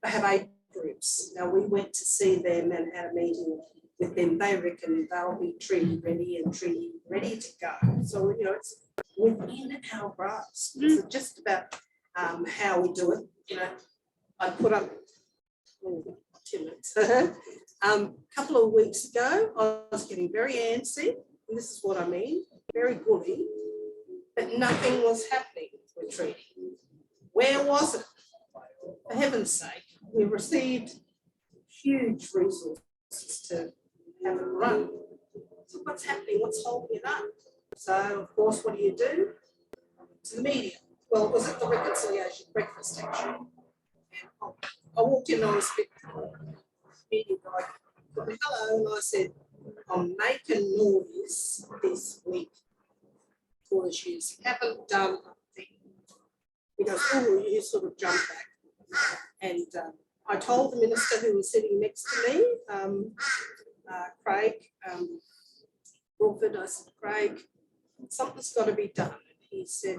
They have 8 groups. Now, we went to see them and had a meeting with them. They reckon they'll be treaty ready to go. So, it's within our grasp. It's just about how we do it. I put up 2 minutes. A couple of weeks ago, I was getting very antsy, and this is what I mean, very bully, but nothing was happening with treaty. Where was it? For heaven's sake, we received huge resources to have it run. So what's happening? What's holding it up? So, of course, what do? To the media. Well, it was at the reconciliation breakfast, actually. And I walked in, I was a bit media guy, put me hello, and I said, I'm making noise this week because you haven't done a thing. He goes, oh, you sort of jumped back. And I told the minister who was sitting next to me, Craig Crawford, I said, Craig, something's got to be done. And he said,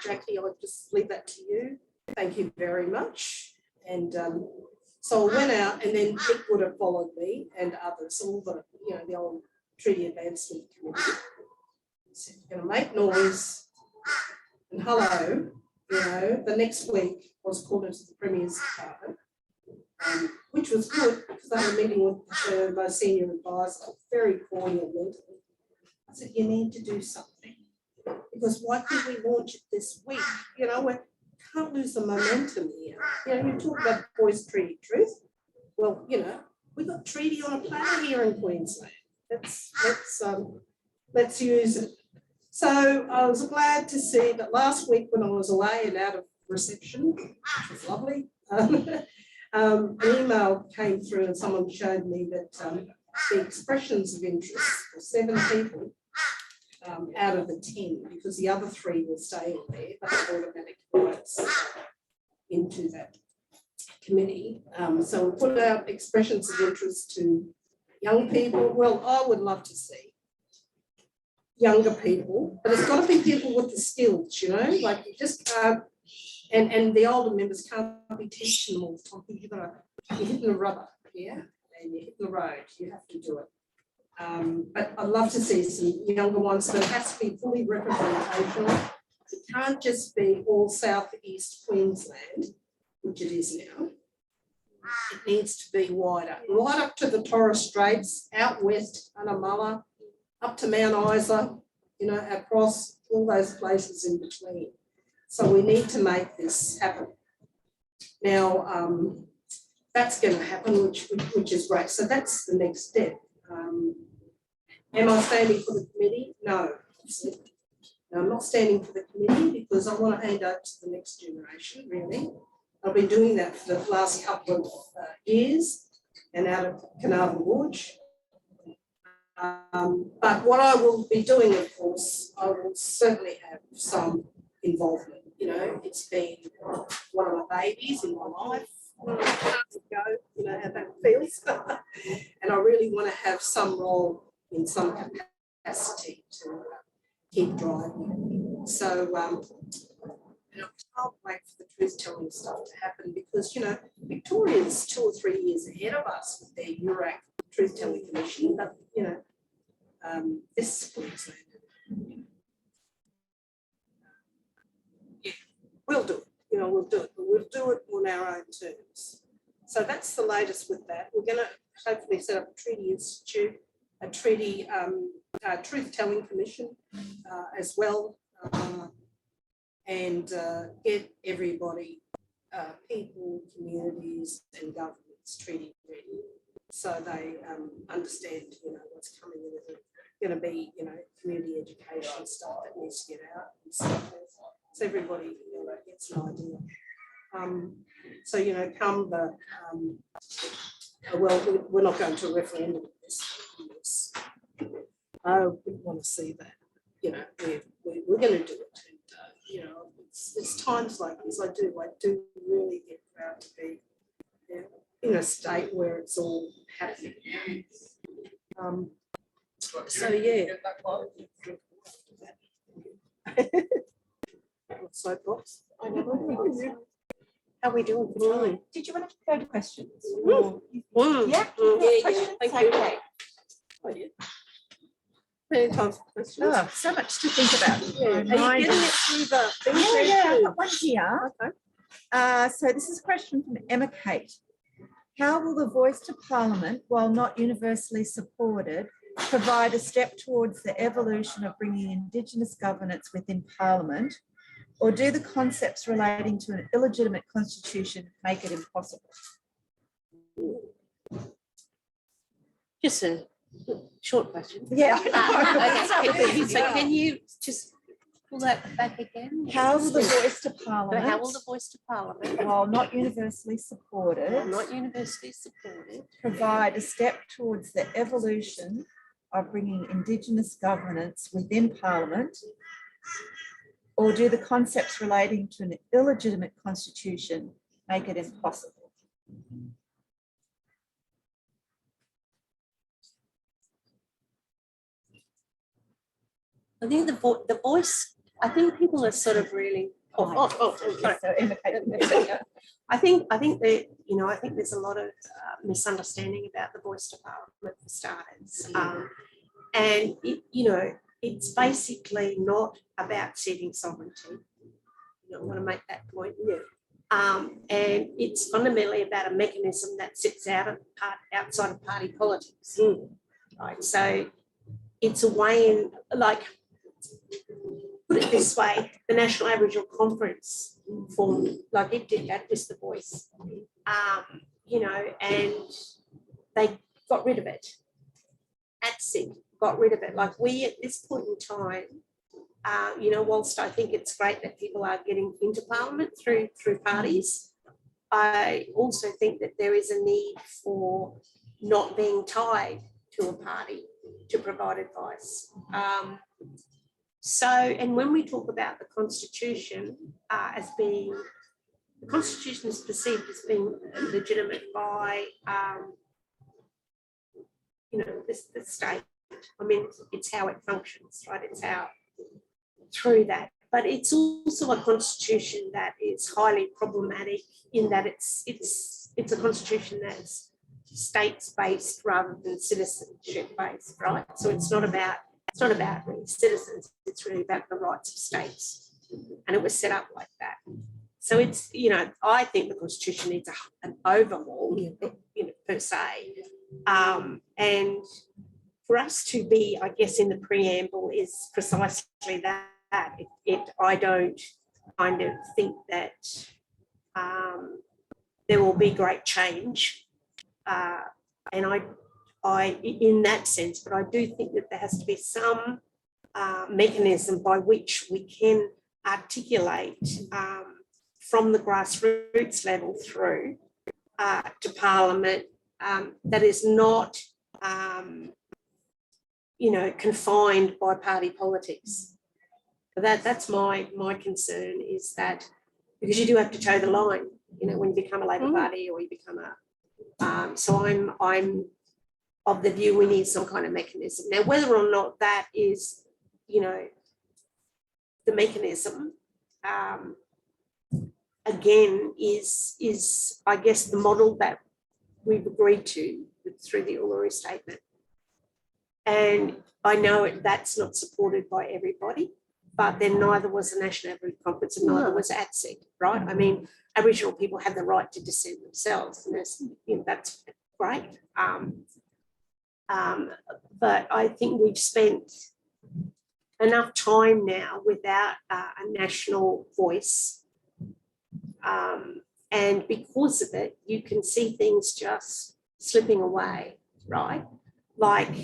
Jackie, I'll just leave that to you. Thank you very much. And so I went out, and then Nick would have followed me and others, all the, the old Treaty Advancement Committee. He said, you're going to make noise. And hello, the next week I was called into the Premier's department, which was good because I had a meeting with my senior advisor, very cordial meeting. I said, you need to do something, because why couldn't we launch it this week? We can't lose the momentum here. You talk about boys treaty truth. Well, we've got treaty on a platter here in Queensland. Let's use it. So I was glad to see that last week when I was away and out of reception, which was lovely, an email came through and someone showed me that the expressions of interest for 7 people out of the 10, because the other 3 will stay on there, but they're automatic votes into that committee. So we put out expressions of interest to young people. Well, I would love to see younger people, but it's got to be people with the skills, like you just can't, and the older members can't be teaching them all the time. You're hitting the rubber, yeah, and you're hitting the road, you have to do it. But I'd love to see some younger ones, but it has to be fully representational. It can't just be all southeast Queensland, which it is now. It needs to be wider, right up to the Torres Straits, out west, Anamala, up to Mount Isa, across all those places in between. So we need to make this happen. Now, that's going to happen, which is great. So that's the next step. Am I standing for the committee? No. No, I'm not standing for the committee because I want to hand over to the next generation, really. I've been doing that for the last couple of years and out of Carnarvon Gorge. But what I will be doing, of course, I will certainly have some involvement. You know, it's been one of my babies in my life. I can't go, you know, how that feels. And I really want to have some role in some capacity to keep driving. So, and I can't wait for the truth-telling stuff to happen because, you know, Victoria's 2 or 3 years ahead of us with their URAC truth-telling commission, but, you know, this is Queensland. Yeah, we'll do it. You know, we'll do it, but we'll do it on our own terms. So that's the latest with that. We're going to hopefully set up a treaty institute, a treaty truth-telling commission as well, and get everybody, people, communities, and governments treaty ready, so they understand, you know, what's coming in. There's going to be, you know, community education stuff that needs to get out, and so everybody, you know, gets an idea. So, you know, come the well, we're not going to a referendum on this. I wouldn't want to see that. You know, we're going to do it. And, you know, it's times like this I do really get proud to be, you know, in a state where it's all happening. So, yeah. Soapbox. I know. How are we doing for time? Did you want to go to questions? Yeah. Questions? Thank you. Okay. Oh, yeah. Plenty of time for questions. Oh, so much to think about. Yeah. Are you getting it through the thing? Yeah, I've got one here. Okay. So this is a question from Emma Kate. How will the voice to Parliament, while not universally supported, provide a step towards the evolution of bringing Indigenous governance within Parliament, or do the concepts relating to an illegitimate constitution make it impossible? Just a short question. Yeah. Okay. So can you just pull that back again? How will the voice to So Parliament, how will the voice to Parliament, while not universally supported, while not universally supported, provide a step towards the evolution of bringing Indigenous governance within Parliament, or do the concepts relating to an illegitimate constitution make it impossible? I think the voice, I think people are sort of really, sorry. So, Emma Kate, I think that, you know, I think there's a lot of misunderstanding about the voice to Parliament for starters. And, you know, it's basically not about ceding sovereignty. You know, I want to make that point. Yeah. And it's fundamentally about a mechanism that sits outside of party politics. Right. So it's a way in, like, put it this way, the National Aboriginal Conference formed, like it did that with the voice, you know, and they got rid of it. ATSIC got rid of it. Like we, at this point in time, you know, whilst I think it's great that people are getting into Parliament through parties, I also think that there is a need for not being tied to a party to provide advice. So, and when we talk about the Constitution as being, the Constitution is perceived as being legitimate by, you know, the state. I mean, it's how it functions, right? It's how, through that. But it's also a constitution that is highly problematic in that it's a constitution that's states-based rather than citizenship-based, right? So it's not about really citizens, it's really about the rights of states. And it was set up like that. So it's, you know, I think the Constitution needs an overhaul, you know, per se. And for us to be, I guess, in the preamble is precisely that. I don't kind of think that there will be great change. And in that sense, but I do think that there has to be some mechanism by which we can articulate from the grassroots level through to Parliament that is not, confined by party politics. That's my concern, is that because you do have to toe the line, when you become a Labor Party or you become a. So I'm of the view we need some kind of mechanism. Now, whether or not that is, the mechanism, again, is I guess the model that we've agreed to through the Uluru Statement. And I know that's not supported by everybody, but then neither was the National Aboriginal Conference and neither was ATSEC, right? I mean, Aboriginal people have the right to dissent themselves, and that's great. But I think we've spent enough time now without a national voice. And because of it, you can see things just slipping away, right? Like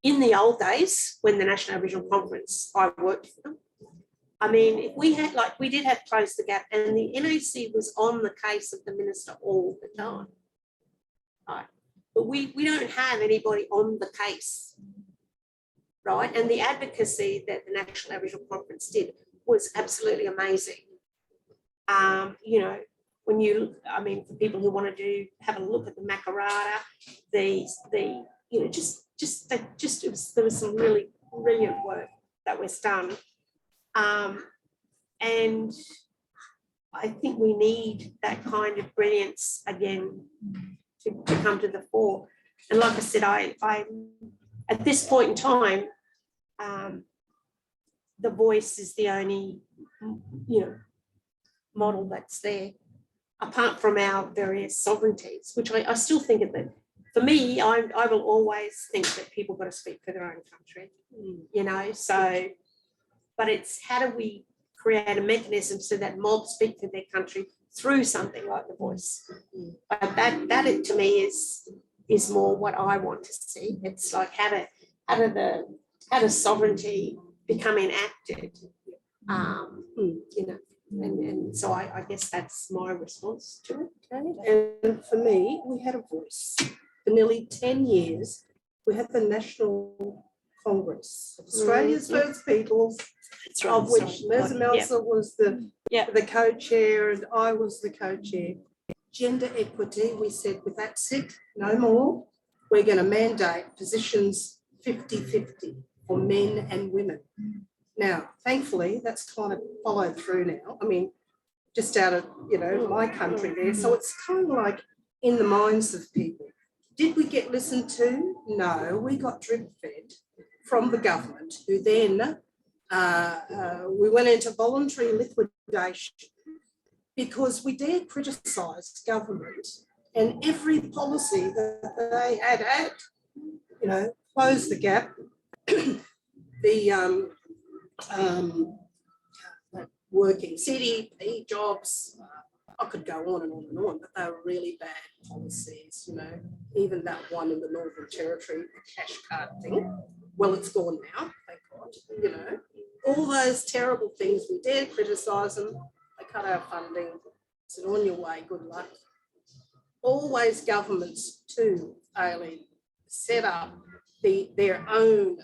in the old days, when the National Aboriginal Conference, I worked for them. I mean, if we had, we did have Close the Gap, and the NAC was on the case of the minister all the time, right? But we don't have anybody on the case, right? And the advocacy that the National Aboriginal Conference did was absolutely amazing. When you, for people who want to have a look at the Makarrata, there was some really brilliant work that was done. And I think we need that kind of brilliance again to come to the fore. And like I said, I at this point in time, the voice is the only, model that's there, apart from our various sovereignties, which I still think of it. For me, I will always think that people got to speak for their own country, so, but it's how do we create a mechanism so that mobs speak for their country through something like the voice. But that to me is more what I want to see. It's like how does sovereignty become enacted, and so I guess that's my response to it. Okay. And for me, we had a voice. For nearly 10 years, we had the National Congress of Australia's First Peoples, of which Mirza Melsa was the co-chair and I was the co-chair. Gender equity, we said, with that sick, no more. We're going to mandate positions 50-50 for men and women. Now, thankfully, that's kind of followed through now. I mean, just out of, my country there. So it's kind of like in the minds of people. Did we get listened to? No, we got drip fed from the government, who then we went into voluntary liquidation because we dared criticise government and every policy that they had, close the gap, the working CDP jobs, I could go on and on and on, but they were really bad policies, even that one in the Northern Territory, the cash card thing. Well, it's gone now, thank God, all those terrible things, we dare criticise them, they cut our funding, said on your way, good luck. Always governments too, Aileen, set up their own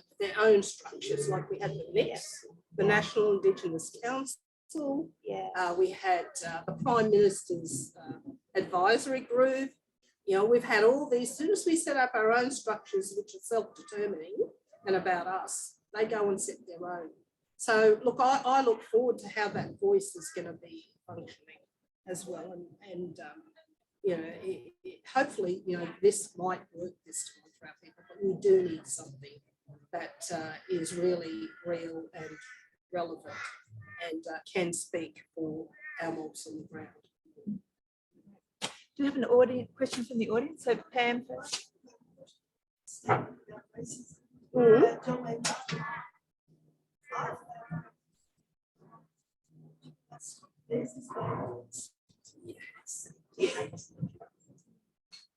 structures, like we had the NICS, the National Indigenous Council. We had the Prime Minister's advisory group. We've had all these. As soon as we set up our own structures, which are self-determining and about us, they go and set their own. So look, I look forward to how that voice is going to be functioning as well, and hopefully, this might work this time for our people, but we do need something that is really real and relevant and can speak for our mobs on the ground. Do we have an question from the audience? So Pam first. I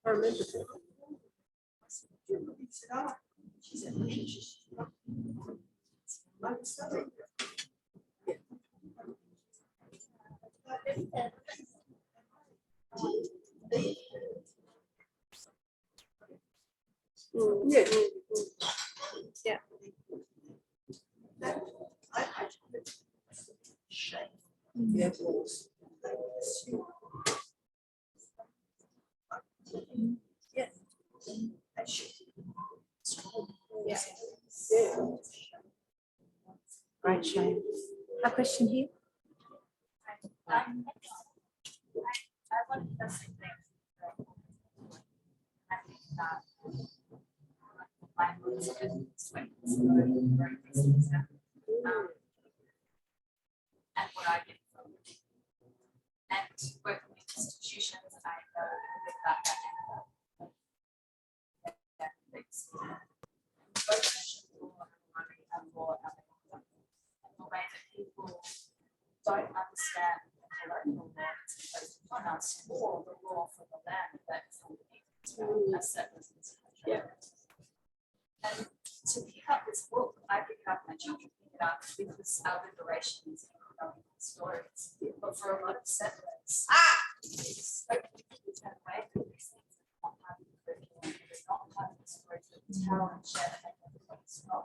remember that. God, she's a man. Yeah. Yeah. Yeah. Yeah. Yeah. Right, Shane. A question here? I wanted to say I think that my roots and what I get from it. And working with institutions, I know that the way that people don't understand the local law that's imposed upon us, or the law for the land that's underneath as settlers in this country. And to pick up this book, I pick it up, my children pick it up because our liberations and stories. But for a lot of settlers, it's so quickly turn away from these things that are not part of the curriculum, they're not part of the stories that we tell and share that make everybody strong.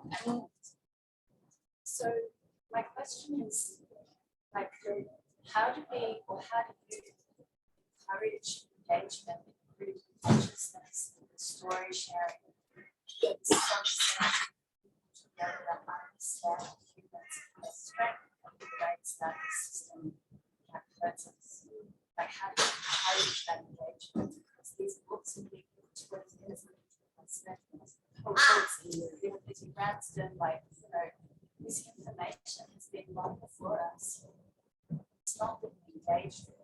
So my question is, like, how do you encourage engagement in critical consciousness, story sharing, together that understand humans and their strength and the ways that the system hurts us? Like, how do you encourage that engagement? Because these books have been 20 years Lizzie Branston, like, this information has been long before us. It's not been engaged with.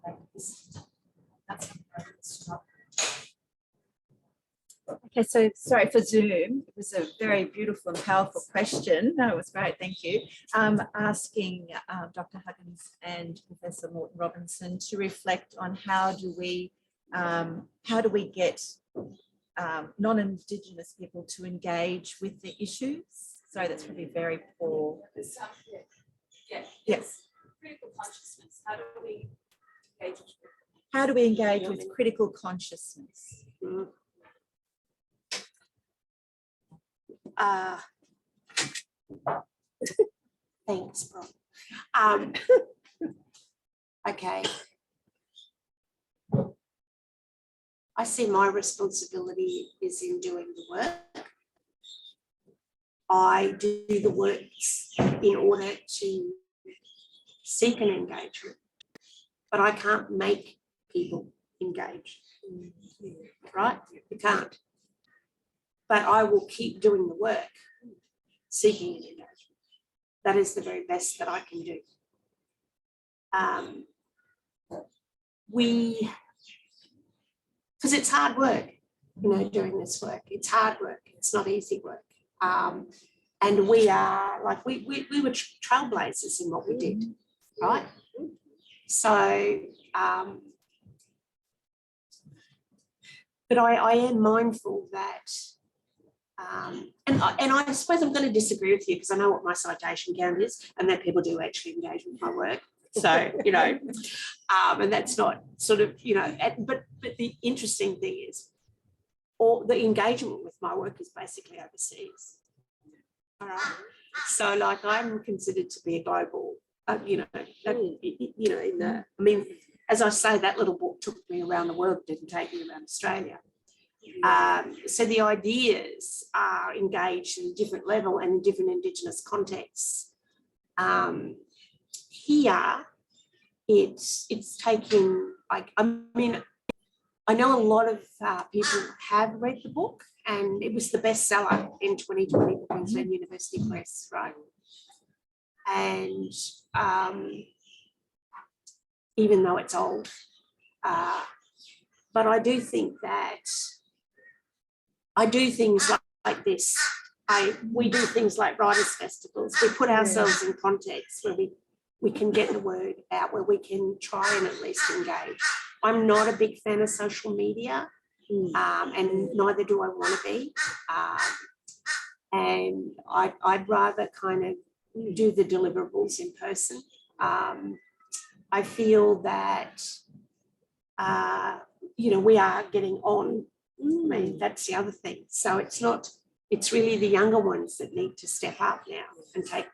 Like this, that's a struggle. Okay, so sorry for Zoom. It was a very beautiful and powerful question. No, it was great, thank you. Asking Dr. Huggins and Professor Moreton-Robinson to reflect on how do we get non-Indigenous people to engage with the issues. Sorry, that's probably very poor. Yes. Critical consciousness. How do we engage with? How do we engage with critical consciousness? Thanks, bro. Okay. I see my responsibility is in doing the work. I do the works in order to seek an engagement, but I can't make people engage, right? You can't. But I will keep doing the work, seeking an engagement. That is the very best that I can do. Because it's hard work, doing this work. It's hard work. It's not easy work. And we are like, we were trailblazers in what we did, right? So, but I am mindful that, and I suppose I'm going to disagree with you because I know what my citation count is and that people do actually engage with my work. So, and that's not sort of, but the interesting thing is, all the engagement with my work is basically overseas. All right. So, like, I'm considered to be a global, as I say, that little book took me around the world, didn't take me around Australia. So the ideas are engaged at a different level and in different Indigenous contexts. Here, it's taking, like, I know a lot of people have read the book, and it was the bestseller in 2020 for Queensland University Press, right? And even though it's old, but I do think that I do things like this. We do things like writers' festivals. We put ourselves in context where we can get the word out, where we can try and at least engage. I'm not a big fan of social media. and neither do I want to be. And I'd rather kind of do the deliverables in person. I feel that, we are getting on. I mean, that's the other thing. So it's really the younger ones that need to step up now and take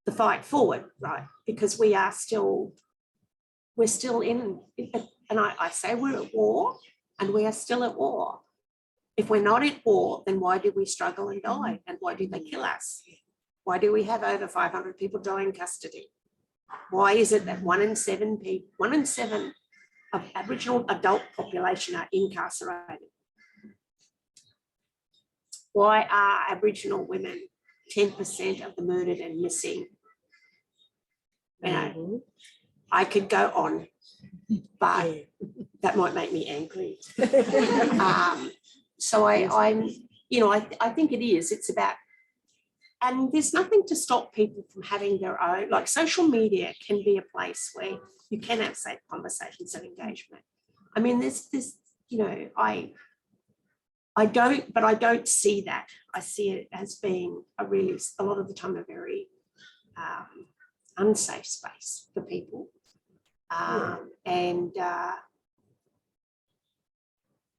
the fight forward, right? Because we're still in, and I say we're at war, and we are still at war. If we're not at war, then why do we struggle and die? And why do they kill us? Why do we have over 500 people die in custody? Why is it that 1 in 7 of Aboriginal adult population are incarcerated? Why are Aboriginal women 10% of the murdered and missing? I could go on, but that might make me angry. So I think it is. It's about, and there's nothing to stop people from having their own, like social media can be a place where you can have safe conversations and engagement. I mean, there's I don't see that. I see it as being a lot of the time, a very unsafe space for people. And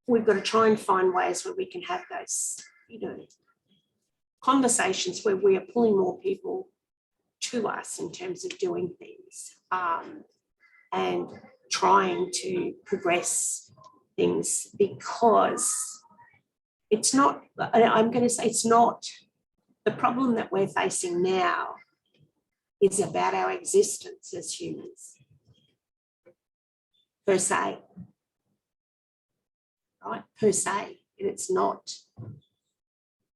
we've got to try and find ways where we can have those, conversations where we are pulling more people to us in terms of doing things, and trying to progress things, because it's not, I'm going to say it's not, the problem that we're facing now is about our existence as humans, per se, right? Per se, and it's not.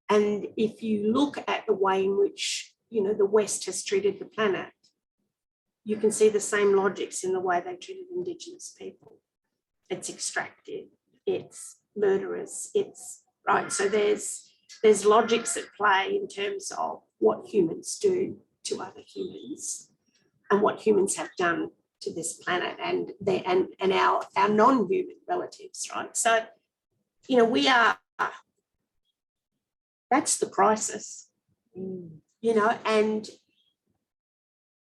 And if you look at the way in which, the West has treated the planet, you can see the same logics in the way they treated Indigenous people. It's extractive, it's murderous, it's, right? So there's logics at play in terms of what humans do to other humans and what humans have done to this planet and our non-human relatives, right? So, we are, that's the crisis, and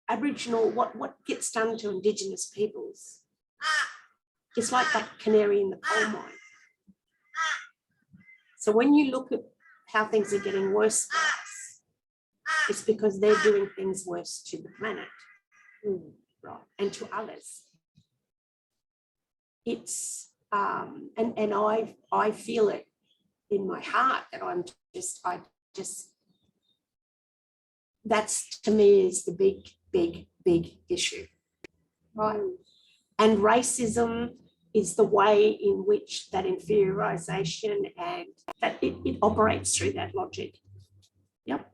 Aboriginal, what gets done to Indigenous peoples is like that canary in the coal mine. So when you look at how things are getting worse for us, it's because they're doing things worse to the planet, right, and to others. It's and I feel it in my heart that I just that's, to me, is the big issue, right? And racism is the way in which that inferiorization and that it operates through that logic. Yep.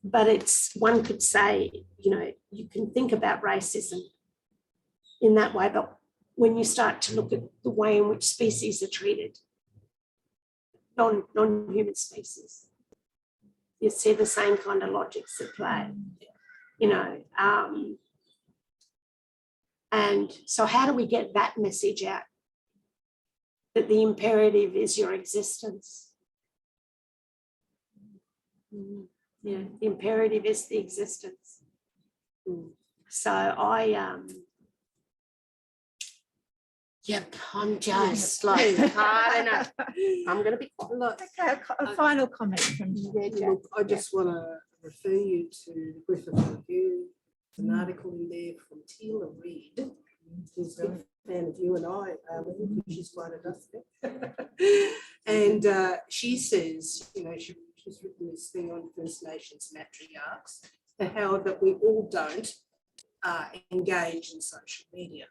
But it's, one could say, you can think about racism in that way, but when you start to look at the way in which species are treated, non-human species, you see the same kind of logics at play, and so how do we get that message out? That the imperative is your existence. Yeah, the imperative is the existence. So I'm just like, I don't know. I'm going to be quiet. Look, Okay, a final comment from you there, Jack. look, I just want to refer you to the Griffith Review. There's an article in there from Tila Reid, who's a big fan of you and I, she's quite a dustbin. And she says, she's written this thing on First Nations matriarchs, and how that we all don't engage in social media.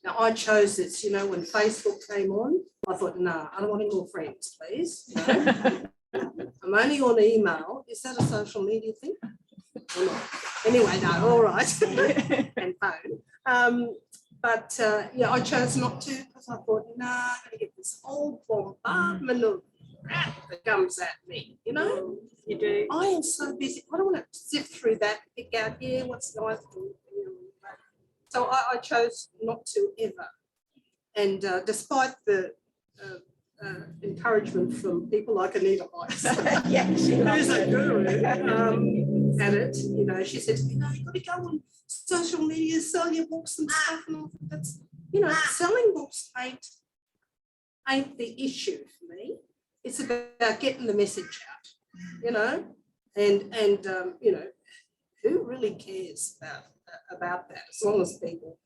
Now, I chose this, when Facebook came on, I thought, nah, I don't want any more friends, please. No. I'm only on email. Is that a social media thing? Or not? Anyway, no, all right. And phone. But I chose not to, because I thought, nah, I'm going to get this whole bombardment of crap that comes at me, You do. I am so busy. I don't want to sift through that, pick out, what's nice. So I chose not to ever. And despite the encouragement from people like Anita Heights, who's a guru at it, you know, she said, you know, you've got to go on social media, sell your books and stuff. And all that. That's, you know, selling books ain't the issue for me. It's about getting the message out, you know, and you know, who really cares about that? As long as people,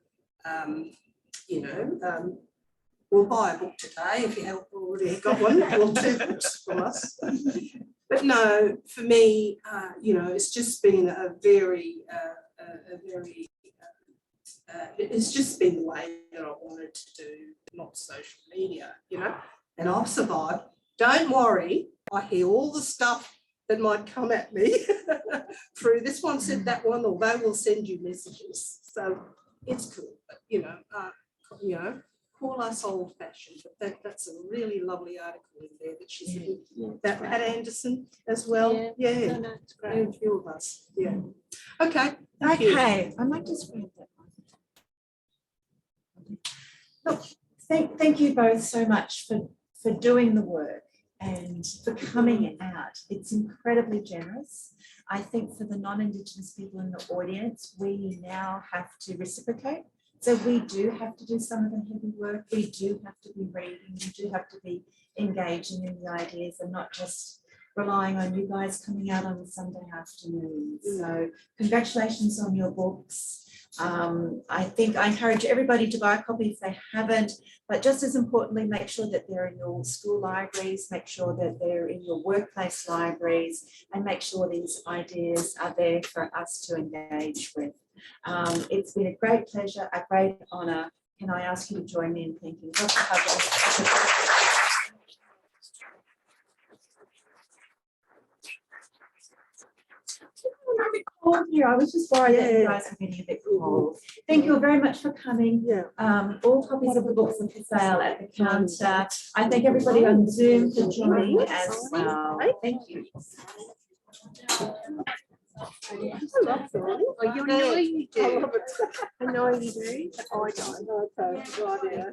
you know, will buy a book today if you haven't already got one, or 2 books from us. But no, for me, you know, it's just been a very, it's just been the way that I wanted to do, not social media, you know, and I've survived. Don't worry, I hear all the stuff that might come at me through this one said that one, or they will send you messages. So it's cool, but you know, call us old-fashioned, but that's a really lovely article in there that she's written. That Pat Anderson as well. Yeah, No, it's great. a few of us. Yeah. Okay. Thank you. Okay, I might just read that one. Look, thank you both so much for doing the work and for coming out. It's incredibly generous. I think for the non-Indigenous people in the audience, we now have to reciprocate. So we do have to do some of the heavy work. We do have to be reading. We do have to be engaging in the ideas and not just relying on you guys coming out on a Sunday afternoon. So congratulations on your books. I think I encourage everybody to buy a copy if they haven't, but just as importantly, make sure that they're in your school libraries, make sure that they're in your workplace libraries, and make sure these ideas are there for us to engage with. It's been a great pleasure, a great honour. Can I ask you to join me in thanking Dr. Huggins? A bit cold here. I was just worried that you guys were getting a bit cold. Thank you all very much for coming. All copies of the books are for sale at the counter. I thank everybody on Zoom for joining as well. Thank you. I love it. Oh, you know you do. I love it. I know you do. Oh, I don't. Okay, right, yeah.